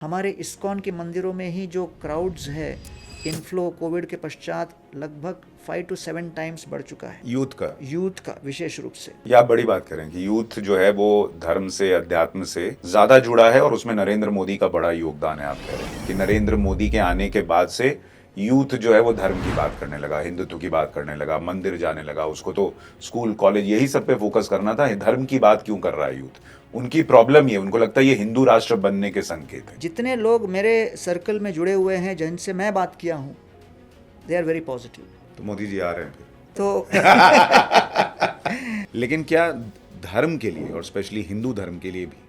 हमारे इस्कॉन के मंदिरों में ही जो क्राउड्स है, इनफ्लो कोविड के पश्चात लगभग 5 to 7 टाइम्स बढ़ चुका है। यूथ का विशेष रूप से। या आप बड़ी बात करें कि यूथ जो है वो धर्म से, अध्यात्म से ज्यादा जुड़ा है और उसमें नरेंद्र मोदी का बड़ा योगदान है। आप कह रहे हैं कि नरेंद्र मोदी के आने के बाद से यूथ जो है वो धर्म की बात करने लगा, हिंदुत्व की बात करने लगा, मंदिर जाने लगा। उसको तो स्कूल कॉलेज यही सब पे फोकस करना था। धर्म की बात क्यों कर रहा है यूथ? उनकी प्रॉब्लम ये, उनको लगता है ये हिंदू राष्ट्र बनने के संकेत है। जितने लोग मेरे सर्कल में जुड़े हुए हैं, जिनसे मैं बात किया हूँ, दे आर वेरी पॉजिटिव। तो मोदी जी आ रहे हैं फिर तो लेकिन क्या धर्म के लिए और स्पेशली हिंदू धर्म के लिए भी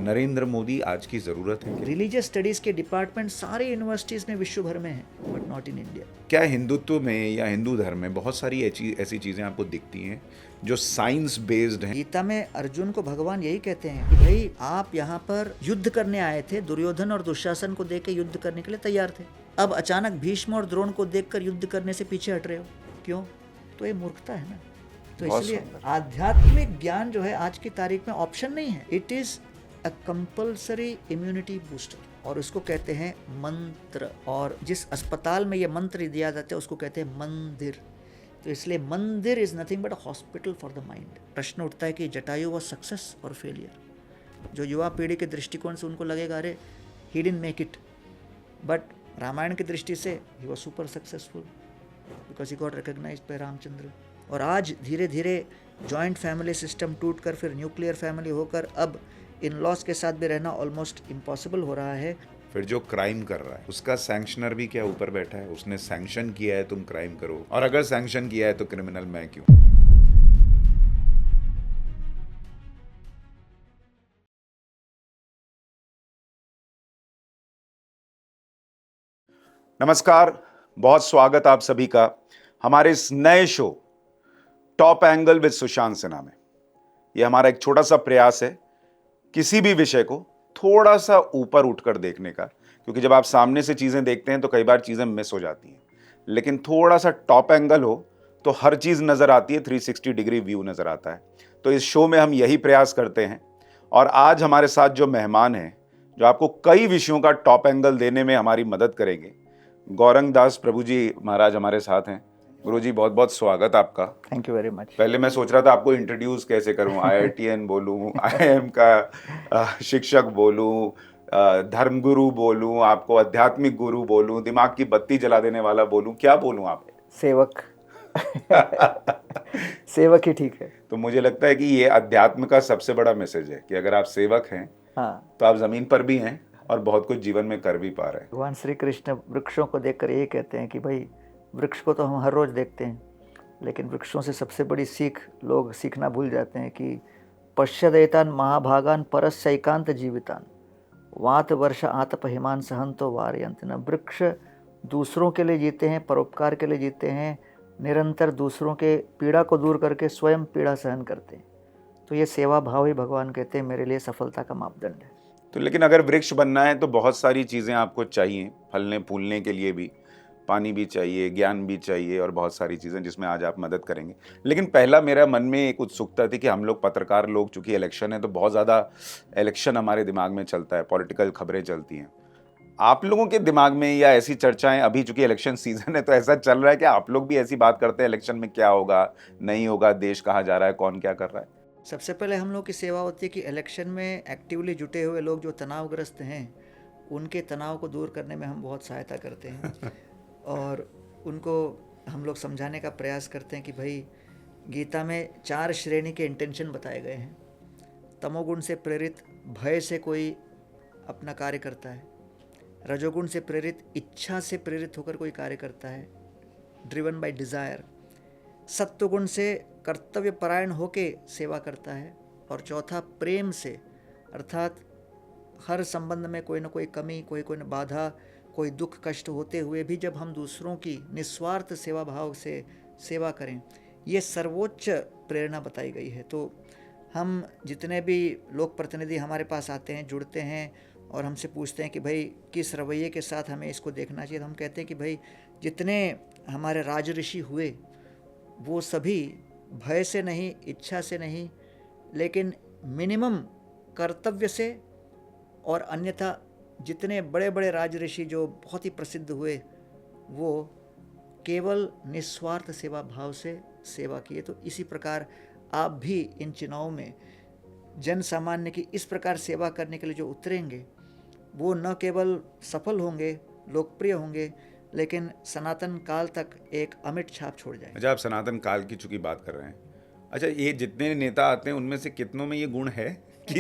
नरेंद्र मोदी आज की जरूरत है? रिलीजियस स्टडीज के डिपार्टमेंट सारे यूनिवर्सिटीज में विश्व भर में हैं, बट नॉट इन इंडिया। क्या हिंदुत्व में या हिंदू धर्म में बहुत सारी ऐसी चीजें आपको दिखती हैं जो साइंस बेस्ड हैं? गीता में अर्जुन को भगवान यही कहते हैं कि भाई आप यहाँ पर युद्ध करने आए थे, दुर्योधन और दुशासन को देख के युद्ध करने के लिए तैयार थे। अब अचानक भीष्म और द्रोण को देखकर युद्ध करने से पीछे हट रहे हो, क्यों? तो ये मूर्खता है ना। तो इसलिए आध्यात्मिक ज्ञान जो है आज की तारीख में ऑप्शन नहीं है, it is a compulsory immunity booster, और उसको कहते हैं मंत्र। और जिस अस्पताल में ये मंत्र दिया जाता है उसको कहते हैं मंदिर। तो इसलिए mandir is nothing but a hospital for the mind. प्रश्न उठता है कि जटायु वाज सक्सेस और फेलियर। जो युवा पीढ़ी के दृष्टिकोण से उनको लगेगा अरे he didn't make it, but Ramayana की दृष्टि से he was super successful because he got recognised by Ramchandra. और आज धीरे धीरे जॉइंट फैमिली सिस्टम टूटकर फिर न्यूक्लियर फैमिली होकर अब इन लॉस के साथ भी रहना ऑलमोस्ट इम्पॉसिबल हो रहा है। फिर जो क्राइम कर रहा है उसका सैंक्शनर भी क्या ऊपर बैठा है? उसने सैंक्शन किया है तुम क्राइम करो, और अगर सैंक्शन किया है तो क्रिमिनल मैं क्यों? नमस्कार, बहुत स्वागत आप सभी का हमारे इस नए show top angle with Sushant Sinha में। यह हमारा एक छोटा सा प्रयास है किसी भी विषय को थोड़ा सा ऊपर उठकर देखने का, क्योंकि जब आप सामने से चीजें देखते हैं तो कई बार चीजें मिस हो जाती हैं, लेकिन थोड़ा सा टॉप एंगल हो तो हर चीज नजर आती है, 360 डिग्री व्यू नजर आता है। तो इस शो में हम यही प्रयास करते हैं। और आज हमारे साथ जो मेहमान हैं, जो आपको कई विषयों का टॉप एंगल देने में हमारी मदद करेंगे, गौरंग दास प्रभु जी महाराज हमारे साथ हैं। गुरुजी बहुत बहुत स्वागत आपका। Thank you very much. पहले मैं सोच रहा था आपको इंट्रोड्यूस कैसे करूं, IITN बोलूं, IIM का शिक्षक बोलूं, धर्मगुरु बोलूं, आपको आध्यात्मिक गुरु बोलूं, दिमाग की बत्ती जला देने वाला बोलूं, क्या बोलूं? आप सेवक सेवक ही ठीक है। तो मुझे लगता है कि ये अध्यात्म का सबसे बड़ा मैसेज है कि अगर आप सेवक हैं तो आप जमीन पर भी हैं और बहुत कुछ जीवन में कर भी पा रहे हैं। भगवान श्री कृष्ण वृक्षों को देखकर यही कहते हैं कि भाई वृक्ष को तो हम हर रोज देखते हैं, लेकिन वृक्षों से सबसे बड़ी सीख लोग सीखना भूल जाते हैं कि पश्यदेतान महाभागान परस्यैकांत जीवितान वात वर्ष आतप हिमान सहंतो वारयंत न। वृक्ष दूसरों के लिए जीते हैं, परोपकार के लिए जीते हैं, निरंतर दूसरों के पीड़ा को दूर करके स्वयं पीड़ा सहन करते हैं। तो ये सेवा भाव ही भगवान कहते हैं मेरे लिए सफलता का मापदंड है। तो लेकिन अगर वृक्ष बनना है तो बहुत सारी चीज़ें आपको चाहिए, फलने फूलने के लिए भी पानी भी चाहिए, ज्ञान भी चाहिए और बहुत सारी चीज़ें जिसमें आज आप मदद करेंगे। लेकिन पहला मेरा मन में एक उत्सुकता थी कि हम लोग पत्रकार लोग, चूंकि इलेक्शन है तो बहुत ज़्यादा इलेक्शन हमारे दिमाग में चलता है, पॉलिटिकल खबरें चलती हैं। आप लोगों के दिमाग में या ऐसी चर्चाएं, अभी चूंकि इलेक्शन सीजन है तो ऐसा चल रहा है कि आप लोग भी ऐसी बात करते हैं इलेक्शन में क्या होगा, नहीं होगा, देश कहाँ जा रहा है, कौन क्या कर रहा है? सबसे पहले हम लोग की सेवा होती है कि इलेक्शन में एक्टिवली जुटे हुए लोग जो तनावग्रस्त हैं उनके तनाव को दूर करने में हम बहुत सहायता करते हैं और उनको हम लोग समझाने का प्रयास करते हैं कि भाई गीता में 4 श्रेणी के इंटेंशन बताए गए हैं। तमोगुण से प्रेरित भय से कोई अपना कार्य करता है, रजोगुण से प्रेरित इच्छा से प्रेरित होकर कोई कार्य करता है, ड्रिवन बाय डिज़ायर। सत्वगुण से कर्तव्य परायण होके सेवा करता है, और चौथा प्रेम से, अर्थात हर संबंध में कोई ना कोई कमी, कोई ना बाधा, कोई दुख कष्ट होते हुए भी जब हम दूसरों की निस्वार्थ सेवा भाव से सेवा करें, ये सर्वोच्च प्रेरणा बताई गई है। तो हम जितने भी लोक प्रतिनिधि हमारे पास आते हैं, जुड़ते हैं और हमसे पूछते हैं कि भाई किस रवैये के साथ हमें इसको देखना चाहिए, तो हम कहते हैं कि भाई जितने हमारे राज ऋषि हुए वो सभी भय से नहीं, इच्छा से नहीं, लेकिन मिनिमम कर्तव्य से और अन्यथा जितने बड़े बड़े राजऋषि जो बहुत ही प्रसिद्ध हुए, वो केवल निस्वार्थ सेवा भाव से सेवा किए। तो इसी प्रकार आप भी इन चुनाव में जन सामान्य की इस प्रकार सेवा करने के लिए जो उतरेंगे, वो न केवल सफल होंगे, लोकप्रिय होंगे, लेकिन सनातन काल तक एक अमिट छाप छोड़ जाएंगे। अच्छा, आप सनातन काल की चूंकि बात कर रहे हैं, अच्छा ये जितने नेता आते हैं उनमें से कितनों में ये गुण है कि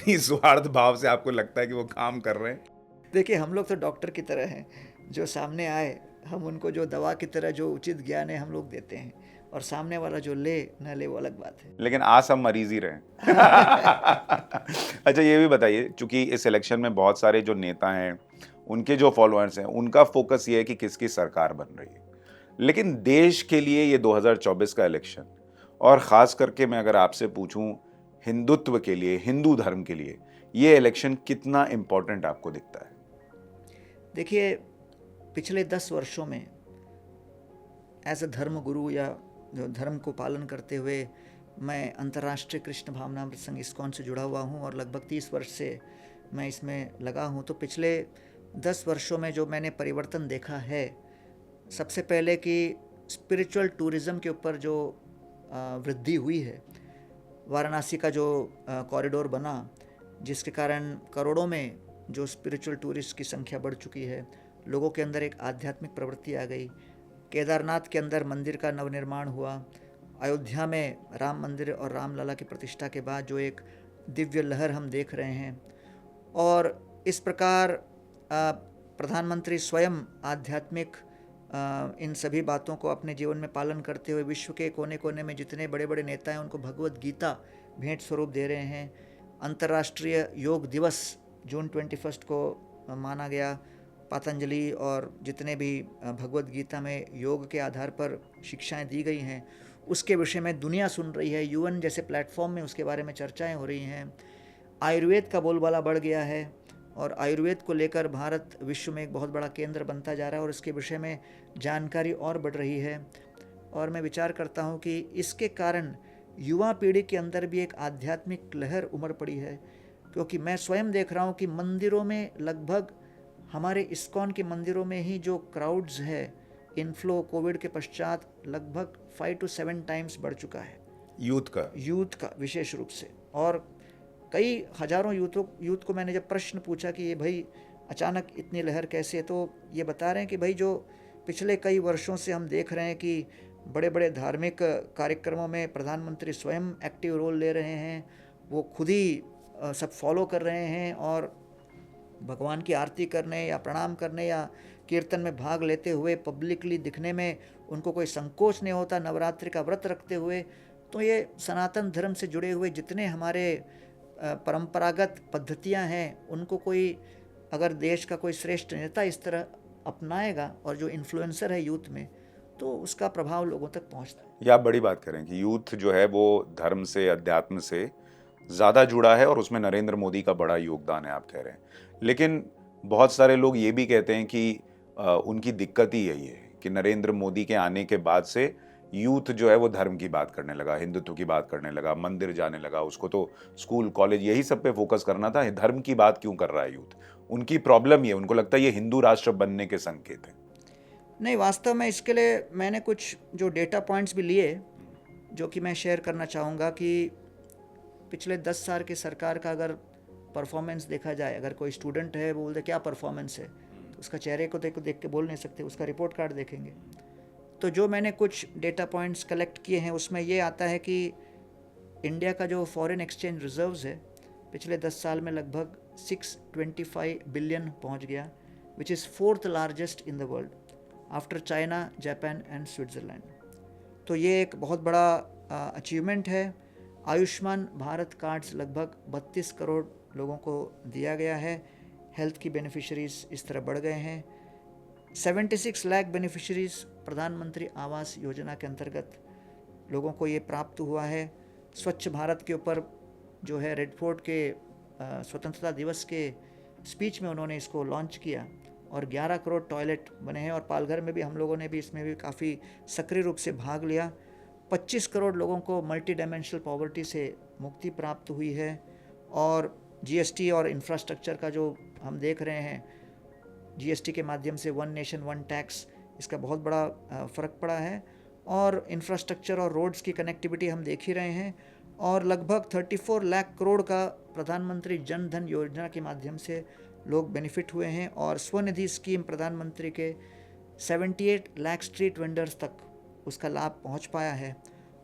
निस्वार्थ भाव से आपको लगता है कि वो काम कर रहे हैं? देखिए, हम लोग तो डॉक्टर की तरह हैं, जो सामने आए हम उनको जो दवा की तरह जो उचित ज्ञान है हम लोग देते हैं, और सामने वाला जो ले न ले वो अलग बात है। लेकिन आज सब मरीज ही रहे हैं। अच्छा ये भी बताइए, चूंकि इस इलेक्शन में बहुत सारे जो नेता हैं, उनके जो फॉलोअर्स हैं, उनका फोकस ये है कि किसकी सरकार बन रही है, लेकिन देश के लिए ये 2024 का इलेक्शन, और खास करके मैं अगर आपसे पूछूं हिंदुत्व के लिए, हिंदू धर्म के लिए ये इलेक्शन कितना इंपॉर्टेंट आपको दिखता है? देखिए, पिछले 10 वर्षों में एज अ धर्म गुरु या जो धर्म को पालन करते हुए मैं अंतर्राष्ट्रीय कृष्ण भावनामृत संघ इस्कॉन से जुड़ा हुआ हूँ और लगभग 30 वर्ष से मैं इसमें लगा हूँ। तो पिछले 10 वर्षों में जो मैंने परिवर्तन देखा है, सबसे पहले कि स्पिरिचुअल टूरिज़्म के ऊपर जो वृद्धि हुई है, वाराणसी का जो कॉरिडोर बना, जिसके कारण करोड़ों में जो स्पिरिचुअल टूरिस्ट की संख्या बढ़ चुकी है, लोगों के अंदर एक आध्यात्मिक प्रवृत्ति आ गई। केदारनाथ के अंदर मंदिर का नवनिर्माण हुआ, अयोध्या में राम मंदिर और रामलला की प्रतिष्ठा के बाद जो एक दिव्य लहर हम देख रहे हैं, और इस प्रकार प्रधानमंत्री स्वयं आध्यात्मिक इन सभी बातों को अपने जीवन में पालन करते हुए विश्व के कोने कोने में जितने बड़े बड़े नेता हैं उनको भगवत गीता भेंट स्वरूप दे रहे हैं। अंतर्राष्ट्रीय योग दिवस जून 21 को माना गया। पतंजलि और जितने भी भगवत गीता में योग के आधार पर शिक्षाएं दी गई हैं, उसके विषय में दुनिया सुन रही है। यूएन जैसे प्लेटफॉर्म में उसके बारे में चर्चाएं हो रही हैं। आयुर्वेद का बोलबाला बढ़ गया है और आयुर्वेद को लेकर भारत विश्व में एक बहुत बड़ा केंद्र बनता जा रहा है और इसके विषय में जानकारी और बढ़ रही है। और मैं विचार करता हूँ कि इसके कारण युवा पीढ़ी के अंदर भी एक आध्यात्मिक लहर उमड़ पड़ी है, क्योंकि मैं स्वयं देख रहा हूँ कि मंदिरों में लगभग हमारे इस्कॉन के मंदिरों में ही जो क्राउड्स है, इनफ्लो कोविड के पश्चात लगभग 5 to 7 टाइम्स बढ़ चुका है। यूथ का विशेष रूप से, और कई हजारों यूथ को मैंने जब प्रश्न पूछा कि ये भाई अचानक इतनी लहर कैसे, तो ये बता रहे हैं कि भाई जो पिछले कई वर्षों से हम देख रहे हैं कि बड़े बड़े धार्मिक कार्यक्रमों में प्रधानमंत्री स्वयं एक्टिव रोल ले रहे हैं, वो खुद ही सब फॉलो कर रहे हैं और भगवान की आरती करने या प्रणाम करने या कीर्तन में भाग लेते हुए पब्लिकली दिखने में उनको कोई संकोच नहीं होता, नवरात्रि का व्रत रखते हुए। तो ये सनातन धर्म से जुड़े हुए जितने हमारे परंपरागत पद्धतियां हैं, उनको कोई अगर देश का कोई श्रेष्ठ नेता इस तरह अपनाएगा और जो इन्फ्लुएंसर है यूथ में, तो उसका प्रभाव लोगों तक पहुंचता है। ये आप बड़ी बात करें कि यूथ जो है वो धर्म से, अध्यात्म से ज़्यादा जुड़ा है और उसमें नरेंद्र मोदी का बड़ा योगदान है, आप कह रहे हैं। लेकिन बहुत सारे लोग ये भी कहते हैं कि उनकी दिक्कत ही यही है कि नरेंद्र मोदी के आने के बाद से यूथ जो है वो धर्म की बात करने लगा, हिंदुत्व की बात करने लगा, मंदिर जाने लगा। उसको तो स्कूल, कॉलेज यही सब पे फोकस करना था, धर्म की बात क्यों कर रहा है यूथ? उनकी प्रॉब्लम ये, उनको लगता है ये हिंदू राष्ट्र बनने के संकेत है। नहीं, वास्तव में इसके लिए मैंने कुछ जो डेटा पॉइंट्स भी लिए जो कि मैं शेयर करना चाहूँगा कि पिछले 10 साल की सरकार का अगर परफॉर्मेंस देखा जाए, अगर कोई स्टूडेंट है वो बोलते क्या परफॉर्मेंस है, तो उसका चेहरे को देख के बोल नहीं सकते, उसका रिपोर्ट कार्ड देखेंगे। तो जो मैंने कुछ डेटा पॉइंट्स कलेक्ट किए हैं उसमें ये आता है कि इंडिया का जो फॉरेन एक्सचेंज रिजर्व्स है पिछले 10 साल में लगभग 625 बिलियन पहुंच गया, which is 4th largest in the world after China, Japan and Switzerland. तो ये एक बहुत बड़ा अचीवमेंट है। आयुष्मान भारत कार्ड्स लगभग 32 करोड़ लोगों को दिया गया है। हेल्थ की बेनिफिशरीज इस तरह बढ़ गए हैं। 76 लाख बेनिफिशरीज प्रधानमंत्री आवास योजना के अंतर्गत लोगों को ये प्राप्त हुआ है। स्वच्छ भारत के ऊपर जो है रेड फोर्ट के स्वतंत्रता दिवस के स्पीच में उन्होंने इसको लॉन्च किया और 11 करोड़ टॉयलेट बने हैं और पालघर में भी हम लोगों ने भी इसमें भी काफ़ी सक्रिय रूप से भाग लिया। 25 करोड़ लोगों को मल्टी डायमेंशनल पॉवर्टी से मुक्ति प्राप्त हुई है और जीएसटी और इंफ्रास्ट्रक्चर का जो हम देख रहे हैं जीएसटी के माध्यम से वन नेशन वन टैक्स, इसका बहुत बड़ा फ़र्क पड़ा है। और इंफ्रास्ट्रक्चर और रोड्स की कनेक्टिविटी हम देख ही रहे हैं। और लगभग 34 लाख करोड़ का प्रधानमंत्री जन धन योजना के माध्यम से लोग बेनिफिट हुए हैं। और स्वनिधि स्कीम प्रधानमंत्री के 78 लाख स्ट्रीट वेंडर्स तक उसका लाभ पहुंच पाया है।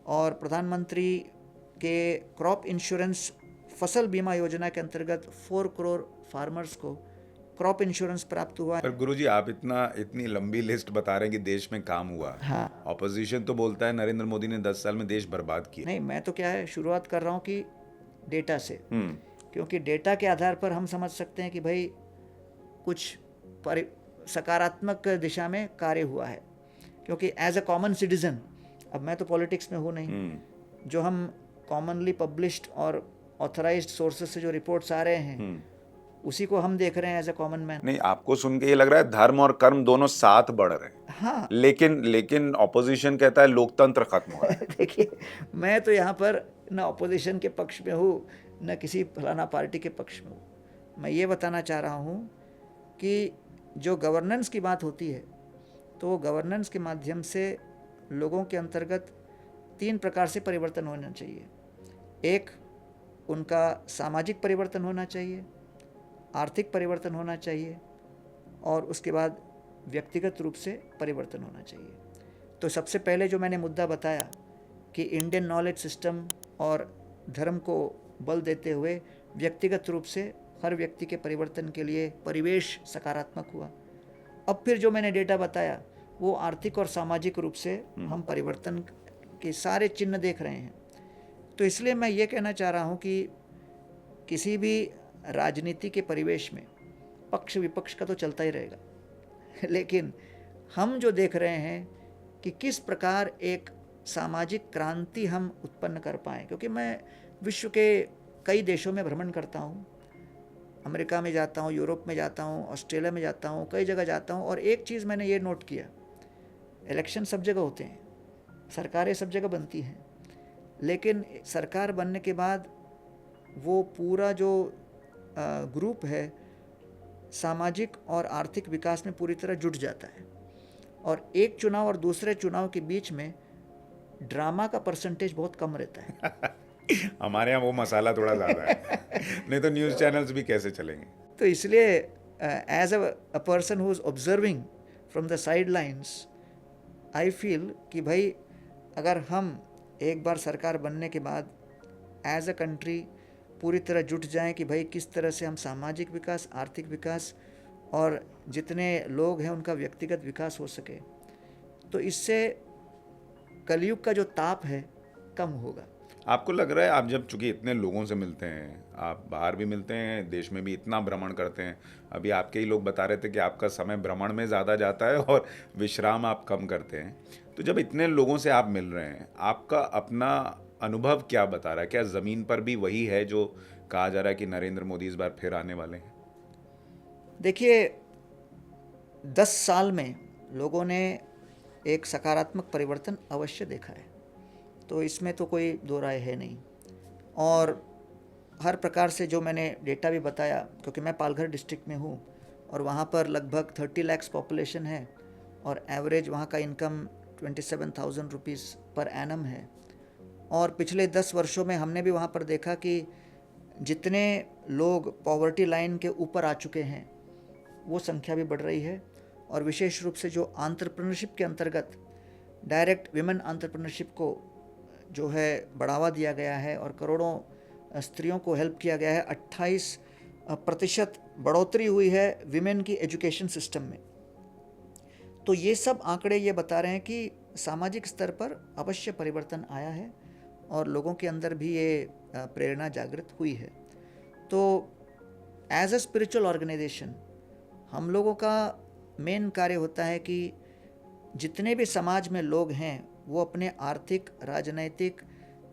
और प्रधानमंत्री के क्रॉप इंश्योरेंस फसल बीमा योजना के अंतर्गत 4 करोड़ फार्मर्स को क्रॉप इंश्योरेंस प्राप्त हुआ है। पर गुरुजी, आप इतनी लंबी लिस्ट बता रहे हैं कि देश में काम हुआ। हाँ, ऑपोजिशन तो बोलता है नरेंद्र मोदी ने 10 साल में देश बर्बाद किया। नहीं, मैं तो क्या है शुरुआत कर रहा हूँ कि डेटा से, हम्म क्योंकि डेटा के आधार पर हम समझ सकते हैं कि भाई कुछ सकारात्मक दिशा में कार्य हुआ है। क्योंकि एज अ कॉमन सिटीजन, अब मैं तो पॉलिटिक्स में हूँ नहीं, जो हम कॉमनली पब्लिश्ड और ऑथराइज्ड सोर्सेज से जो रिपोर्ट्स आ रहे हैं उसी को हम देख रहे हैं एज अ कॉमन मैन। नहीं, आपको सुन के ये लग रहा है धर्म और कर्म दोनों साथ बढ़ रहे हैं। हाँ, लेकिन ऑपोजिशन कहता है लोकतंत्र खत्म हो रहा है। देखिए, मैं तो यहाँ पर न ऑपोजिशन के पक्ष में हूँ न किसी फलाना पार्टी के पक्ष में हूँ। मैं ये बताना चाह रहा हूँ कि जो गवर्नेंस की बात होती है तो गवर्नेंस के माध्यम से लोगों के अंतर्गत 3 प्रकार से परिवर्तन होना चाहिए। एक, उनका सामाजिक परिवर्तन होना चाहिए, आर्थिक परिवर्तन होना चाहिए, और उसके बाद व्यक्तिगत रूप से परिवर्तन होना चाहिए। तो सबसे पहले जो मैंने मुद्दा बताया कि इंडियन नॉलेज सिस्टम और धर्म को बल देते हुए व्यक्तिगत रूप से हर व्यक्ति के परिवर्तन के लिए परिवेश सकारात्मक हुआ। अब फिर जो मैंने डेटा बताया वो आर्थिक और सामाजिक रूप से हम परिवर्तन के सारे चिन्ह देख रहे हैं। तो इसलिए मैं ये कहना चाह रहा हूँ कि किसी भी राजनीति के परिवेश में पक्ष विपक्ष का तो चलता ही रहेगा, लेकिन हम जो देख रहे हैं कि किस प्रकार एक सामाजिक क्रांति हम उत्पन्न कर पाएँ। क्योंकि मैं विश्व के कई देशों में भ्रमण करता हूँ, अमेरिका में जाता हूँ, यूरोप में जाता हूँ, ऑस्ट्रेलिया में जाता हूँ, कई जगह जाता हूँ, और एक चीज़ मैंने ये नोट किया, इलेक्शन सब जगह होते हैं, सरकारें सब जगह बनती हैं, लेकिन सरकार बनने के बाद वो पूरा जो ग्रुप है सामाजिक और आर्थिक विकास में पूरी तरह जुट जाता है। और एक चुनाव और दूसरे चुनाव के बीच में ड्रामा का परसेंटेज बहुत कम रहता है। हमारे यहाँ वो मसाला थोड़ा ज़्यादा है। नहीं तो न्यूज़ चैनल्स भी कैसे चलेंगे। तो इसलिए as a person who is observing from the sidelines, I feel कि भाई अगर हम एक बार सरकार बनने के बाद एज अ कंट्री पूरी तरह जुट जाएं कि भाई किस तरह से हम सामाजिक विकास, आर्थिक विकास और जितने लोग हैं उनका व्यक्तिगत विकास हो सके, तो इससे कलयुग का जो ताप है कम होगा। आपको लग रहा है, आप जब चूंकि इतने लोगों से मिलते हैं, आप बाहर भी मिलते हैं, देश में भी इतना भ्रमण करते हैं, अभी आपके ही लोग बता रहे थे कि आपका समय भ्रमण में ज़्यादा जाता है और विश्राम आप कम करते हैं, तो जब इतने लोगों से आप मिल रहे हैं, आपका अपना अनुभव क्या बता रहा है? क्या ज़मीन पर भी वही है जो कहा जा रहा है कि नरेंद्र मोदी इस बार फिर आने वाले हैं? देखिए, 10 साल में लोगों ने एक सकारात्मक परिवर्तन अवश्य देखा है, तो इसमें तो कोई दो राय है नहीं। और हर प्रकार से जो मैंने डेटा भी बताया, क्योंकि मैं पालघर डिस्ट्रिक्ट में हूँ और वहाँ पर लगभग 30 लाख पॉपुलेशन है और एवरेज वहाँ का इनकम 27,000 रुपीज़ पर एनम है। और पिछले 10 वर्षों में हमने भी वहाँ पर देखा कि जितने लोग पॉवर्टी लाइन के ऊपर आ चुके हैं वो संख्या भी बढ़ रही है। और विशेष रूप से जो एंटरप्रेन्योरशिप के अंतर्गत डायरेक्ट विमेन एंटरप्रेन्योरशिप को जो है बढ़ावा दिया गया है और करोड़ों स्त्रियों को हेल्प किया गया है। 28% बढ़ोतरी हुई है विमेन की एजुकेशन सिस्टम में। तो ये सब आंकड़े ये बता रहे हैं कि सामाजिक स्तर पर अवश्य परिवर्तन आया है और लोगों के अंदर भी ये प्रेरणा जागृत हुई है। तो एज अ स्पिरिचुअल ऑर्गेनाइजेशन हम लोगों का मेन कार्य होता है कि जितने भी समाज में लोग हैं वो अपने आर्थिक, राजनैतिक,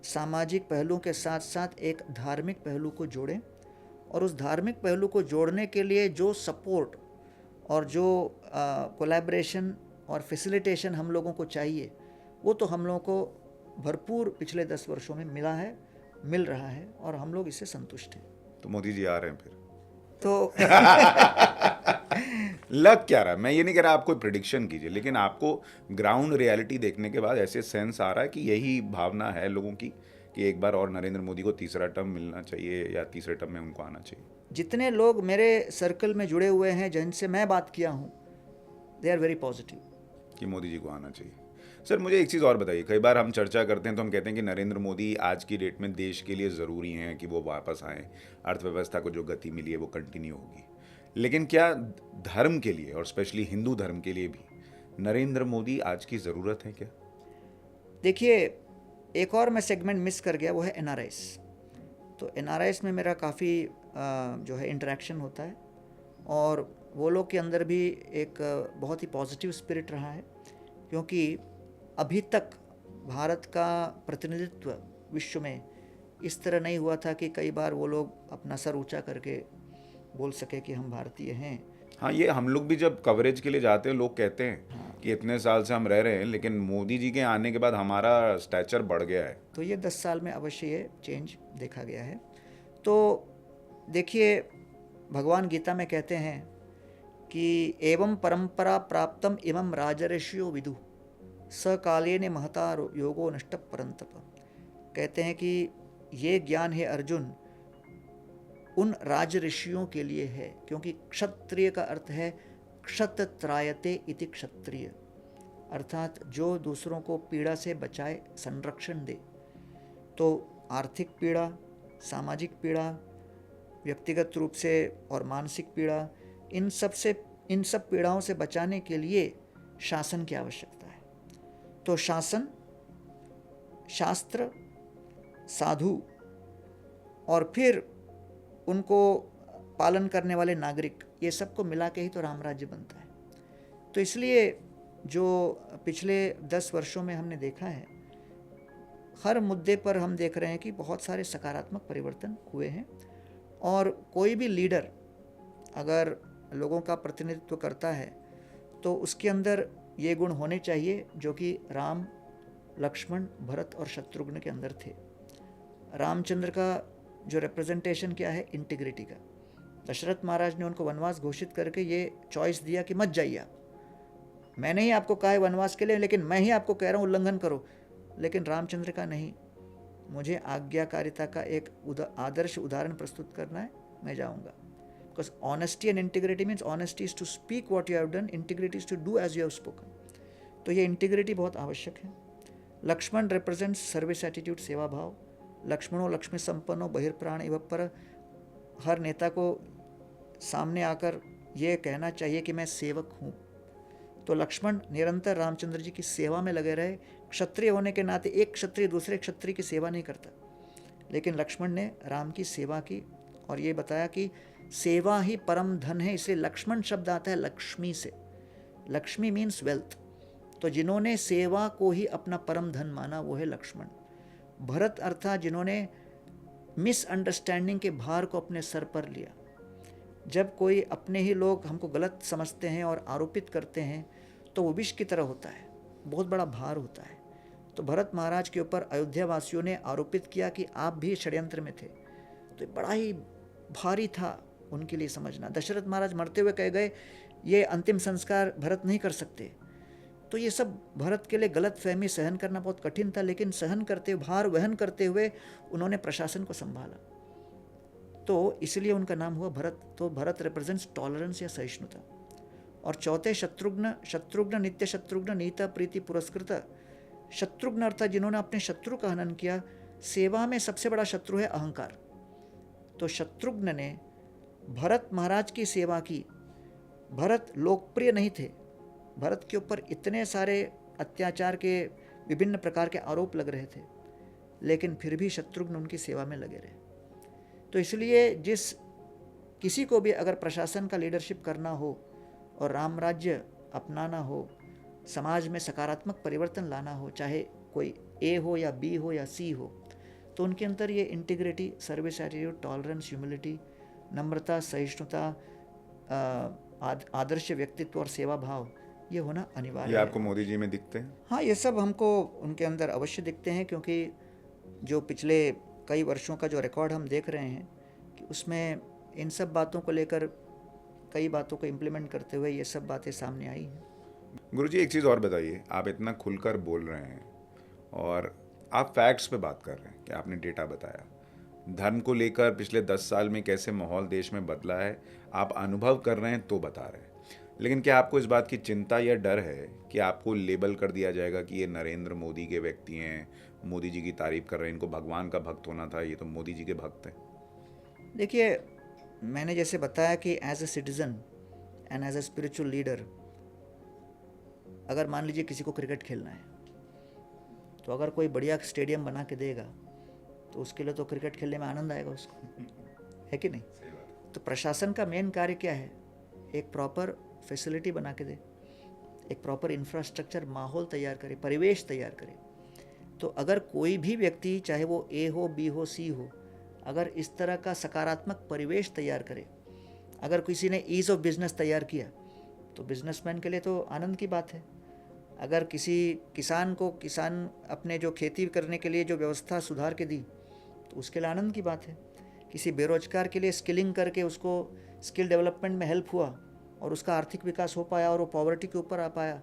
सामाजिक पहलुओं के साथ साथ एक धार्मिक पहलू को जोड़ें। और उस धार्मिक पहलू को जोड़ने के लिए जो सपोर्ट और जो कोलैबोरेशन और फैसिलिटेशन हम लोगों को चाहिए वो तो हम लोगों को भरपूर पिछले 10 वर्षों में मिला है, मिल रहा है और हम लोग इससे संतुष्ट हैं। तो मोदी जी आ रहे हैं फिर? तो लग क्या रहा है, मैं ये नहीं कह रहा आप कोई प्रिडिक्शन कीजिए, लेकिन आपको ग्राउंड रियलिटी देखने के बाद ऐसे सेंस आ रहा है कि यही भावना है लोगों की कि एक बार और नरेंद्र मोदी को तीसरा टर्म मिलना चाहिए या तीसरे टर्म में उनको आना चाहिए? जितने लोग मेरे सर्कल में जुड़े हुए हैं, जिनसे मैं बात किया हूँ, दे आर वेरी पॉजिटिव कि मोदी जी को आना चाहिए। सर मुझे एक चीज़ और बताइए, कई बार हम चर्चा करते हैं तो हम कहते हैं कि नरेंद्र मोदी आज की डेट में देश के लिए ज़रूरी हैं कि वो वापस आएँ, अर्थव्यवस्था को जो गति मिली है वो कंटिन्यू होगी, लेकिन क्या धर्म के लिए और स्पेशली हिंदू धर्म के लिए भी नरेंद्र मोदी आज की ज़रूरत है क्या? देखिए, एक और मैं सेगमेंट मिस कर गया, वो है एनआरआईस। तो एनआरआईस में मेरा काफ़ी जो है इंटरेक्शन होता है, और वो लोग के अंदर भी एक बहुत ही पॉजिटिव स्पिरिट रहा है, क्योंकि अभी तक भारत का प्रतिनिधित्व विश्व में इस तरह नहीं हुआ था कि कई बार वो लोग अपना सर ऊंचा करके बोल सके कि हम भारतीय हैं। हाँ, ये हम लोग भी जब कवरेज के लिए जाते हैं लोग कहते हैं कि इतने साल से हम रह रहे हैं, लेकिन मोदी जी के आने के बाद हमारा स्टैचर बढ़ गया है। तो ये 10 साल में अवश्य ये चेंज देखा गया है। तो देखिए, भगवान गीता में कहते हैं कि एवं परंपरा प्राप्तम इमं राजर्षियो विदु सकालेन महता योगो नष्ट परंतप। कहते हैं कि ये ज्ञान है अर्जुन उन राज ऋषियों के लिए है, क्योंकि क्षत्रिय का अर्थ है क्षतत्रायते इति क्षत्रिय, अर्थात जो दूसरों को पीड़ा से बचाए, संरक्षण दे। तो आर्थिक पीड़ा, सामाजिक पीड़ा, व्यक्तिगत रूप से और मानसिक पीड़ा, इन सब पीड़ाओं से बचाने के लिए शासन की आवश्यकता है। तो शासन, शास्त्र, साधु और फिर उनको पालन करने वाले नागरिक, ये सबको मिला के ही तो राम राज्य बनता है। तो इसलिए जो पिछले 10 वर्षों में हमने देखा है, हर मुद्दे पर हम देख रहे हैं कि बहुत सारे सकारात्मक परिवर्तन हुए हैं, और कोई भी लीडर अगर लोगों का प्रतिनिधित्व करता है तो उसके अंदर ये गुण होने चाहिए जो कि राम, लक्ष्मण, भरत और शत्रुघ्न के अंदर थे। रामचंद्र का जो रिप्रेजेंटेशन क्या है, इंटीग्रिटी का। दशरथ महाराज ने उनको वनवास घोषित करके ये चॉइस दिया कि मत जाइए आप, मैंने ही आपको कहा है वनवास के लिए, लेकिन मैं ही आपको कह रहा हूँ उल्लंघन करो। लेकिन रामचंद्र का नहीं, मुझे आज्ञाकारिता का एक आदर्श उदाहरण प्रस्तुत करना है, मैं जाऊँगा। Because honesty and integrity means honesty is to speak what you have done, integrity is to do as you have spoken. तो ये इंटीग्रिटी बहुत आवश्यक है। लक्ष्मण रिप्रेजेंट्स सर्विस एटीट्यूड, सेवा भाव। लक्ष्मणों लक्ष्मी संपन्नो बहिर्प्राण इव पर। हर नेता को सामने आकर ये कहना चाहिए कि मैं सेवक हूँ। तो लक्ष्मण निरंतर रामचंद्र जी की सेवा में लगे रहे। क्षत्रिय होने के नाते एक क्षत्रिय दूसरे क्षत्रिय की सेवा नहीं करता, लेकिन लक्ष्मण ने राम की सेवा की और ये बताया कि सेवा ही परम धन है। इसलिए लक्ष्मण शब्द आता है लक्ष्मी से। Lakshmi means wealth. तो जिन्होंने सेवा को ही अपना परम धन माना वो है लक्ष्मण। भरत अर्थात जिन्होंने मिसअंडरस्टैंडिंग के भार को अपने सर पर लिया। जब कोई अपने ही लोग हमको गलत समझते हैं और आरोपित करते हैं तो वो विष की तरह होता है, बहुत बड़ा भार होता है। तो भरत महाराज के ऊपर अयोध्या वासियों ने आरोपित किया कि आप भी षड्यंत्र में थे, तो बड़ा ही भारी था उनके लिए समझना। दशरथ महाराज मरते हुए कह गए ये अंतिम संस्कार भरत नहीं कर सकते। तो ये सब भरत के लिए गलत फहमी सहन करना बहुत कठिन था, लेकिन सहन करते, भार वहन करते हुए उन्होंने प्रशासन को संभाला, तो इसलिए उनका नाम हुआ भरत। तो भरत रिप्रेजेंट्स टॉलरेंस या सहिष्णुता। और चौथे शत्रुघ्न नित्य शत्रुघ्न नीता प्रीति पुरस्कृत। शत्रुघ्न अर्थात जिन्होंने अपने शत्रु का हनन किया। सेवा में सबसे बड़ा शत्रु है अहंकार। तो शत्रुघ्न ने भरत महाराज की सेवा की। भरत लोकप्रिय नहीं थे, भरत के ऊपर इतने सारे अत्याचार के विभिन्न प्रकार के आरोप लग रहे थे, लेकिन फिर भी शत्रुघ्न उनकी सेवा में लगे रहे। तो इसलिए किसी को भी अगर प्रशासन का लीडरशिप करना हो और राम राज्य अपनाना हो, समाज में सकारात्मक परिवर्तन लाना हो, चाहे कोई ए हो या बी हो या सी हो, तो उनके अंदर ये integrity, service attitude, tolerance, humility, नम्रता, सहिष्णुता, आदर्श व्यक्तित्व और सेवा भाव, ये होना अनिवार्य है। ये आपको मोदी जी में दिखते हैं? हाँ, ये सब हमको उनके अंदर अवश्य दिखते हैं, क्योंकि जो पिछले कई वर्षों का जो रिकॉर्ड हम देख रहे हैं कि उसमें इन सब बातों को लेकर कई बातों को इम्प्लीमेंट करते हुए ये सब बातें सामने आई हैं। गुरुजी एक चीज़ और बताइए, आप इतना खुलकर बोल रहे हैं और आप फैक्ट्स पे बात कर रहे हैं कि आपने डेटा बताया, धर्म को लेकर पिछले 10 साल में कैसे माहौल देश में बदला है आप अनुभव कर रहे हैं तो बता रहे हैं, लेकिन क्या आपको इस बात की चिंता या डर है कि आपको लेबल कर दिया जाएगा कि ये नरेंद्र मोदी के व्यक्ति हैं, मोदी जी की तारीफ कर रहे हैं, इनको भगवान का भक्त होना था, ये तो मोदी जी के भक्त हैं? देखिए, मैंने जैसे बताया कि as a citizen and as a spiritual leader, अगर मान लीजिए किसी को क्रिकेट खेलना है तो अगर कोई बढ़िया स्टेडियम बना के देगा तो उसके लिए तो क्रिकेट खेलने में आनंद आएगा उसको, है कि नहीं? तो प्रशासन का मेन कार्य क्या है? एक प्रॉपर फैसिलिटी बना के दे, एक प्रॉपर इंफ्रास्ट्रक्चर, माहौल तैयार करे, परिवेश तैयार करे। तो अगर कोई भी व्यक्ति, चाहे वो ए हो, बी हो, सी हो, अगर इस तरह का सकारात्मक परिवेश तैयार करे, अगर किसी ने ईज़ ऑफ बिजनेस तैयार किया तो बिजनेसमैन के लिए तो आनंद की बात है। अगर किसी किसान अपने जो खेती करने के लिए जो व्यवस्था सुधार के दी तो उसके लिए आनंद की बात है। किसी बेरोजगार के लिए स्किलिंग करके उसको स्किल डेवलपमेंट में हेल्प हुआ और उसका आर्थिक विकास हो पाया और वो पॉवर्टी के ऊपर आ पाया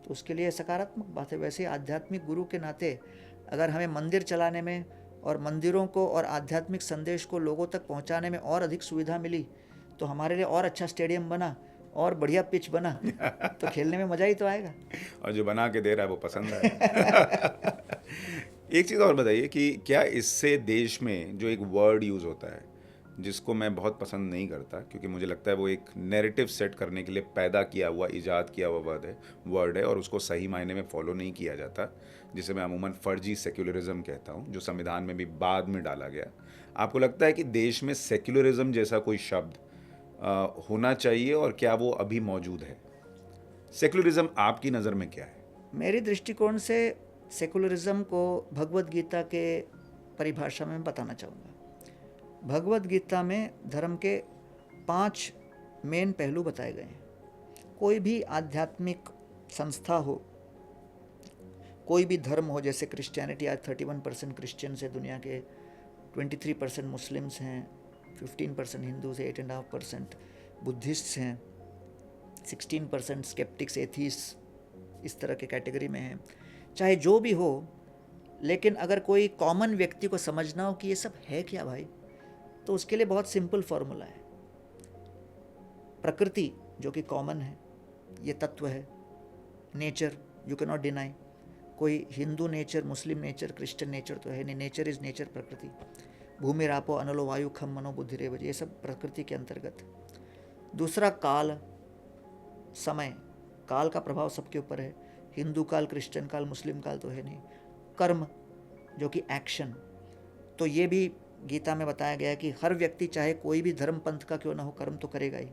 तो उसके लिए सकारात्मक बात है। वैसे आध्यात्मिक गुरु के नाते अगर हमें मंदिर चलाने में और मंदिरों को और आध्यात्मिक संदेश को लोगों तक पहुंचाने में और अधिक सुविधा मिली तो हमारे लिए और अच्छा स्टेडियम बना और बढ़िया पिच बना तो खेलने में मज़ा ही तो आएगा। और जो बना के दे रहा है वो पसंद है। एक चीज़ और बताइए कि क्या इससे देश में जो एक वर्ड यूज़ होता है जिसको मैं बहुत पसंद नहीं करता, क्योंकि मुझे लगता है वो एक नैरेटिव सेट करने के लिए पैदा किया हुआ, इजाद किया हुआ वर्ड है और उसको सही मायने में फॉलो नहीं किया जाता, जिसे मैं अमूमन फर्जी सेक्युलरिज्म कहता हूँ, जो संविधान में भी बाद में डाला गया। आपको लगता है कि देश में सेक्युलरिज्म जैसा कोई शब्द होना चाहिए और क्या वो अभी मौजूद है? सेक्युलरिज्म आपकी नज़र में क्या है? मेरी दृष्टिकोण से सेकुलरिज्म को भगवत गीता के परिभाषा में बताना चाहूँगा। भगवत गीता में धर्म के 5 मेन पहलू बताए गए हैं। कोई भी आध्यात्मिक संस्था हो, कोई भी धर्म हो, जैसे क्रिश्चियनिटी, आज 31% क्रिश्चियंस है दुनिया के, 23% मुस्लिम्स हैं, 15% हिंदूज है, 8.5% बुद्धिस्ट हैं, 16% स्केप्टिक्स, एथीस्ट, इस तरह के कैटेगरी में हैं। चाहे जो भी हो, लेकिन अगर कोई कॉमन व्यक्ति को समझना हो कि ये सब है क्या भाई, तो उसके लिए बहुत सिंपल फॉर्मूला है। प्रकृति जो कि कॉमन है, ये तत्व है। Nature you can not deny, कोई हिंदू नेचर, मुस्लिम नेचर, क्रिश्चियन नेचर तो है नहीं। नेचर इज नेचर, प्रकृति। भूमि रापो अनलो वायु खम मनो बुद्धि रेव, ये सब प्रकृति के अंतर्गत। दूसरा काल, समय, काल का प्रभाव सबके ऊपर है। हिंदू काल, क्रिश्चियन काल, मुस्लिम काल तो है नहीं। कर्म जो कि एक्शन, तो ये भी गीता में बताया गया है कि हर व्यक्ति चाहे कोई भी धर्म पंथ का क्यों ना हो, कर्म तो करेगा ही।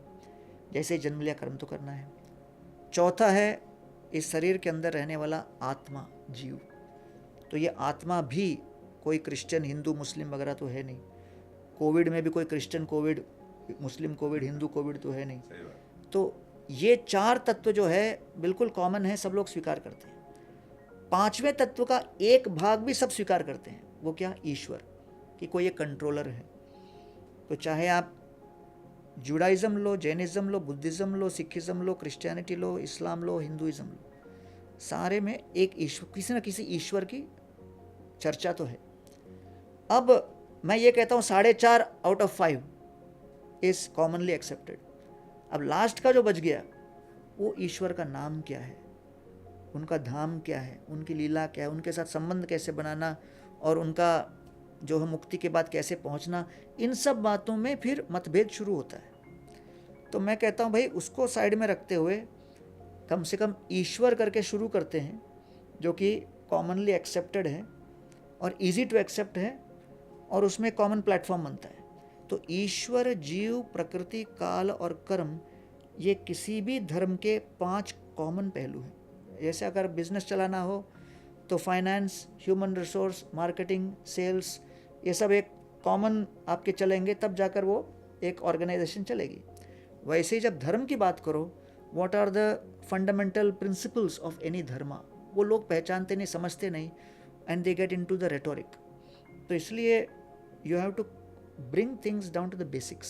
जैसे जन्म लिया कर्म तो करना है। चौथा है इस शरीर के अंदर रहने वाला आत्मा, जीव। तो ये आत्मा भी कोई क्रिश्चियन, हिंदू, मुस्लिम वगैरह तो है नहीं। कोविड में भी कोई क्रिश्चियन कोविड, मुस्लिम कोविड, हिंदू कोविड तो है नहीं। तो ये 4 तत्व जो है बिल्कुल कॉमन है, सब लोग स्वीकार करते हैं। 5वें तत्व का एक भाग भी सब स्वीकार करते हैं, वो क्या? ईश्वर, कि कोई एक कंट्रोलर है। तो चाहे आप जुडाइज्म लो, जैनिज्म लो, बुद्धिज्म लो, सिखिज्म लो, क्रिश्चियनिटी लो, इस्लाम लो, हिंदुइज्म लो, सारे में एक ईश्वर, किसी न किसी ईश्वर की चर्चा तो है। अब मैं ये कहता हूँ 4.5 out of 5 is commonly accepted. अब लास्ट का जो बच गया, वो ईश्वर का नाम क्या है, उनका धाम क्या है, उनकी लीला क्या है, उनके साथ संबंध कैसे बनाना और उनका जो है मुक्ति के बाद कैसे पहुंचना, इन सब बातों में फिर मतभेद शुरू होता है। तो मैं कहता हूं भाई उसको साइड में रखते हुए कम से कम ईश्वर करके शुरू करते हैं, जो कि कॉमनली एक्सेप्टेड है और इजी टू एक्सेप्ट है और उसमें कॉमन प्लेटफॉर्म बनता है। तो ईश्वर, जीव, प्रकृति, काल और कर्म, ये किसी भी धर्म के 5 कॉमन पहलू हैं। जैसे अगर बिजनेस चलाना हो तो finance, human resource, marketing, sales, ये सब एक कॉमन आपके चलेंगे, तब जाकर वो एक ऑर्गेनाइजेशन चलेगी। वैसे ही जब धर्म की बात करो, what are the fundamental principles of any dharma, वो लोग पहचानते नहीं, समझते नहीं, and they get into the rhetoric. तो इसलिए you have to bring things down to the basics.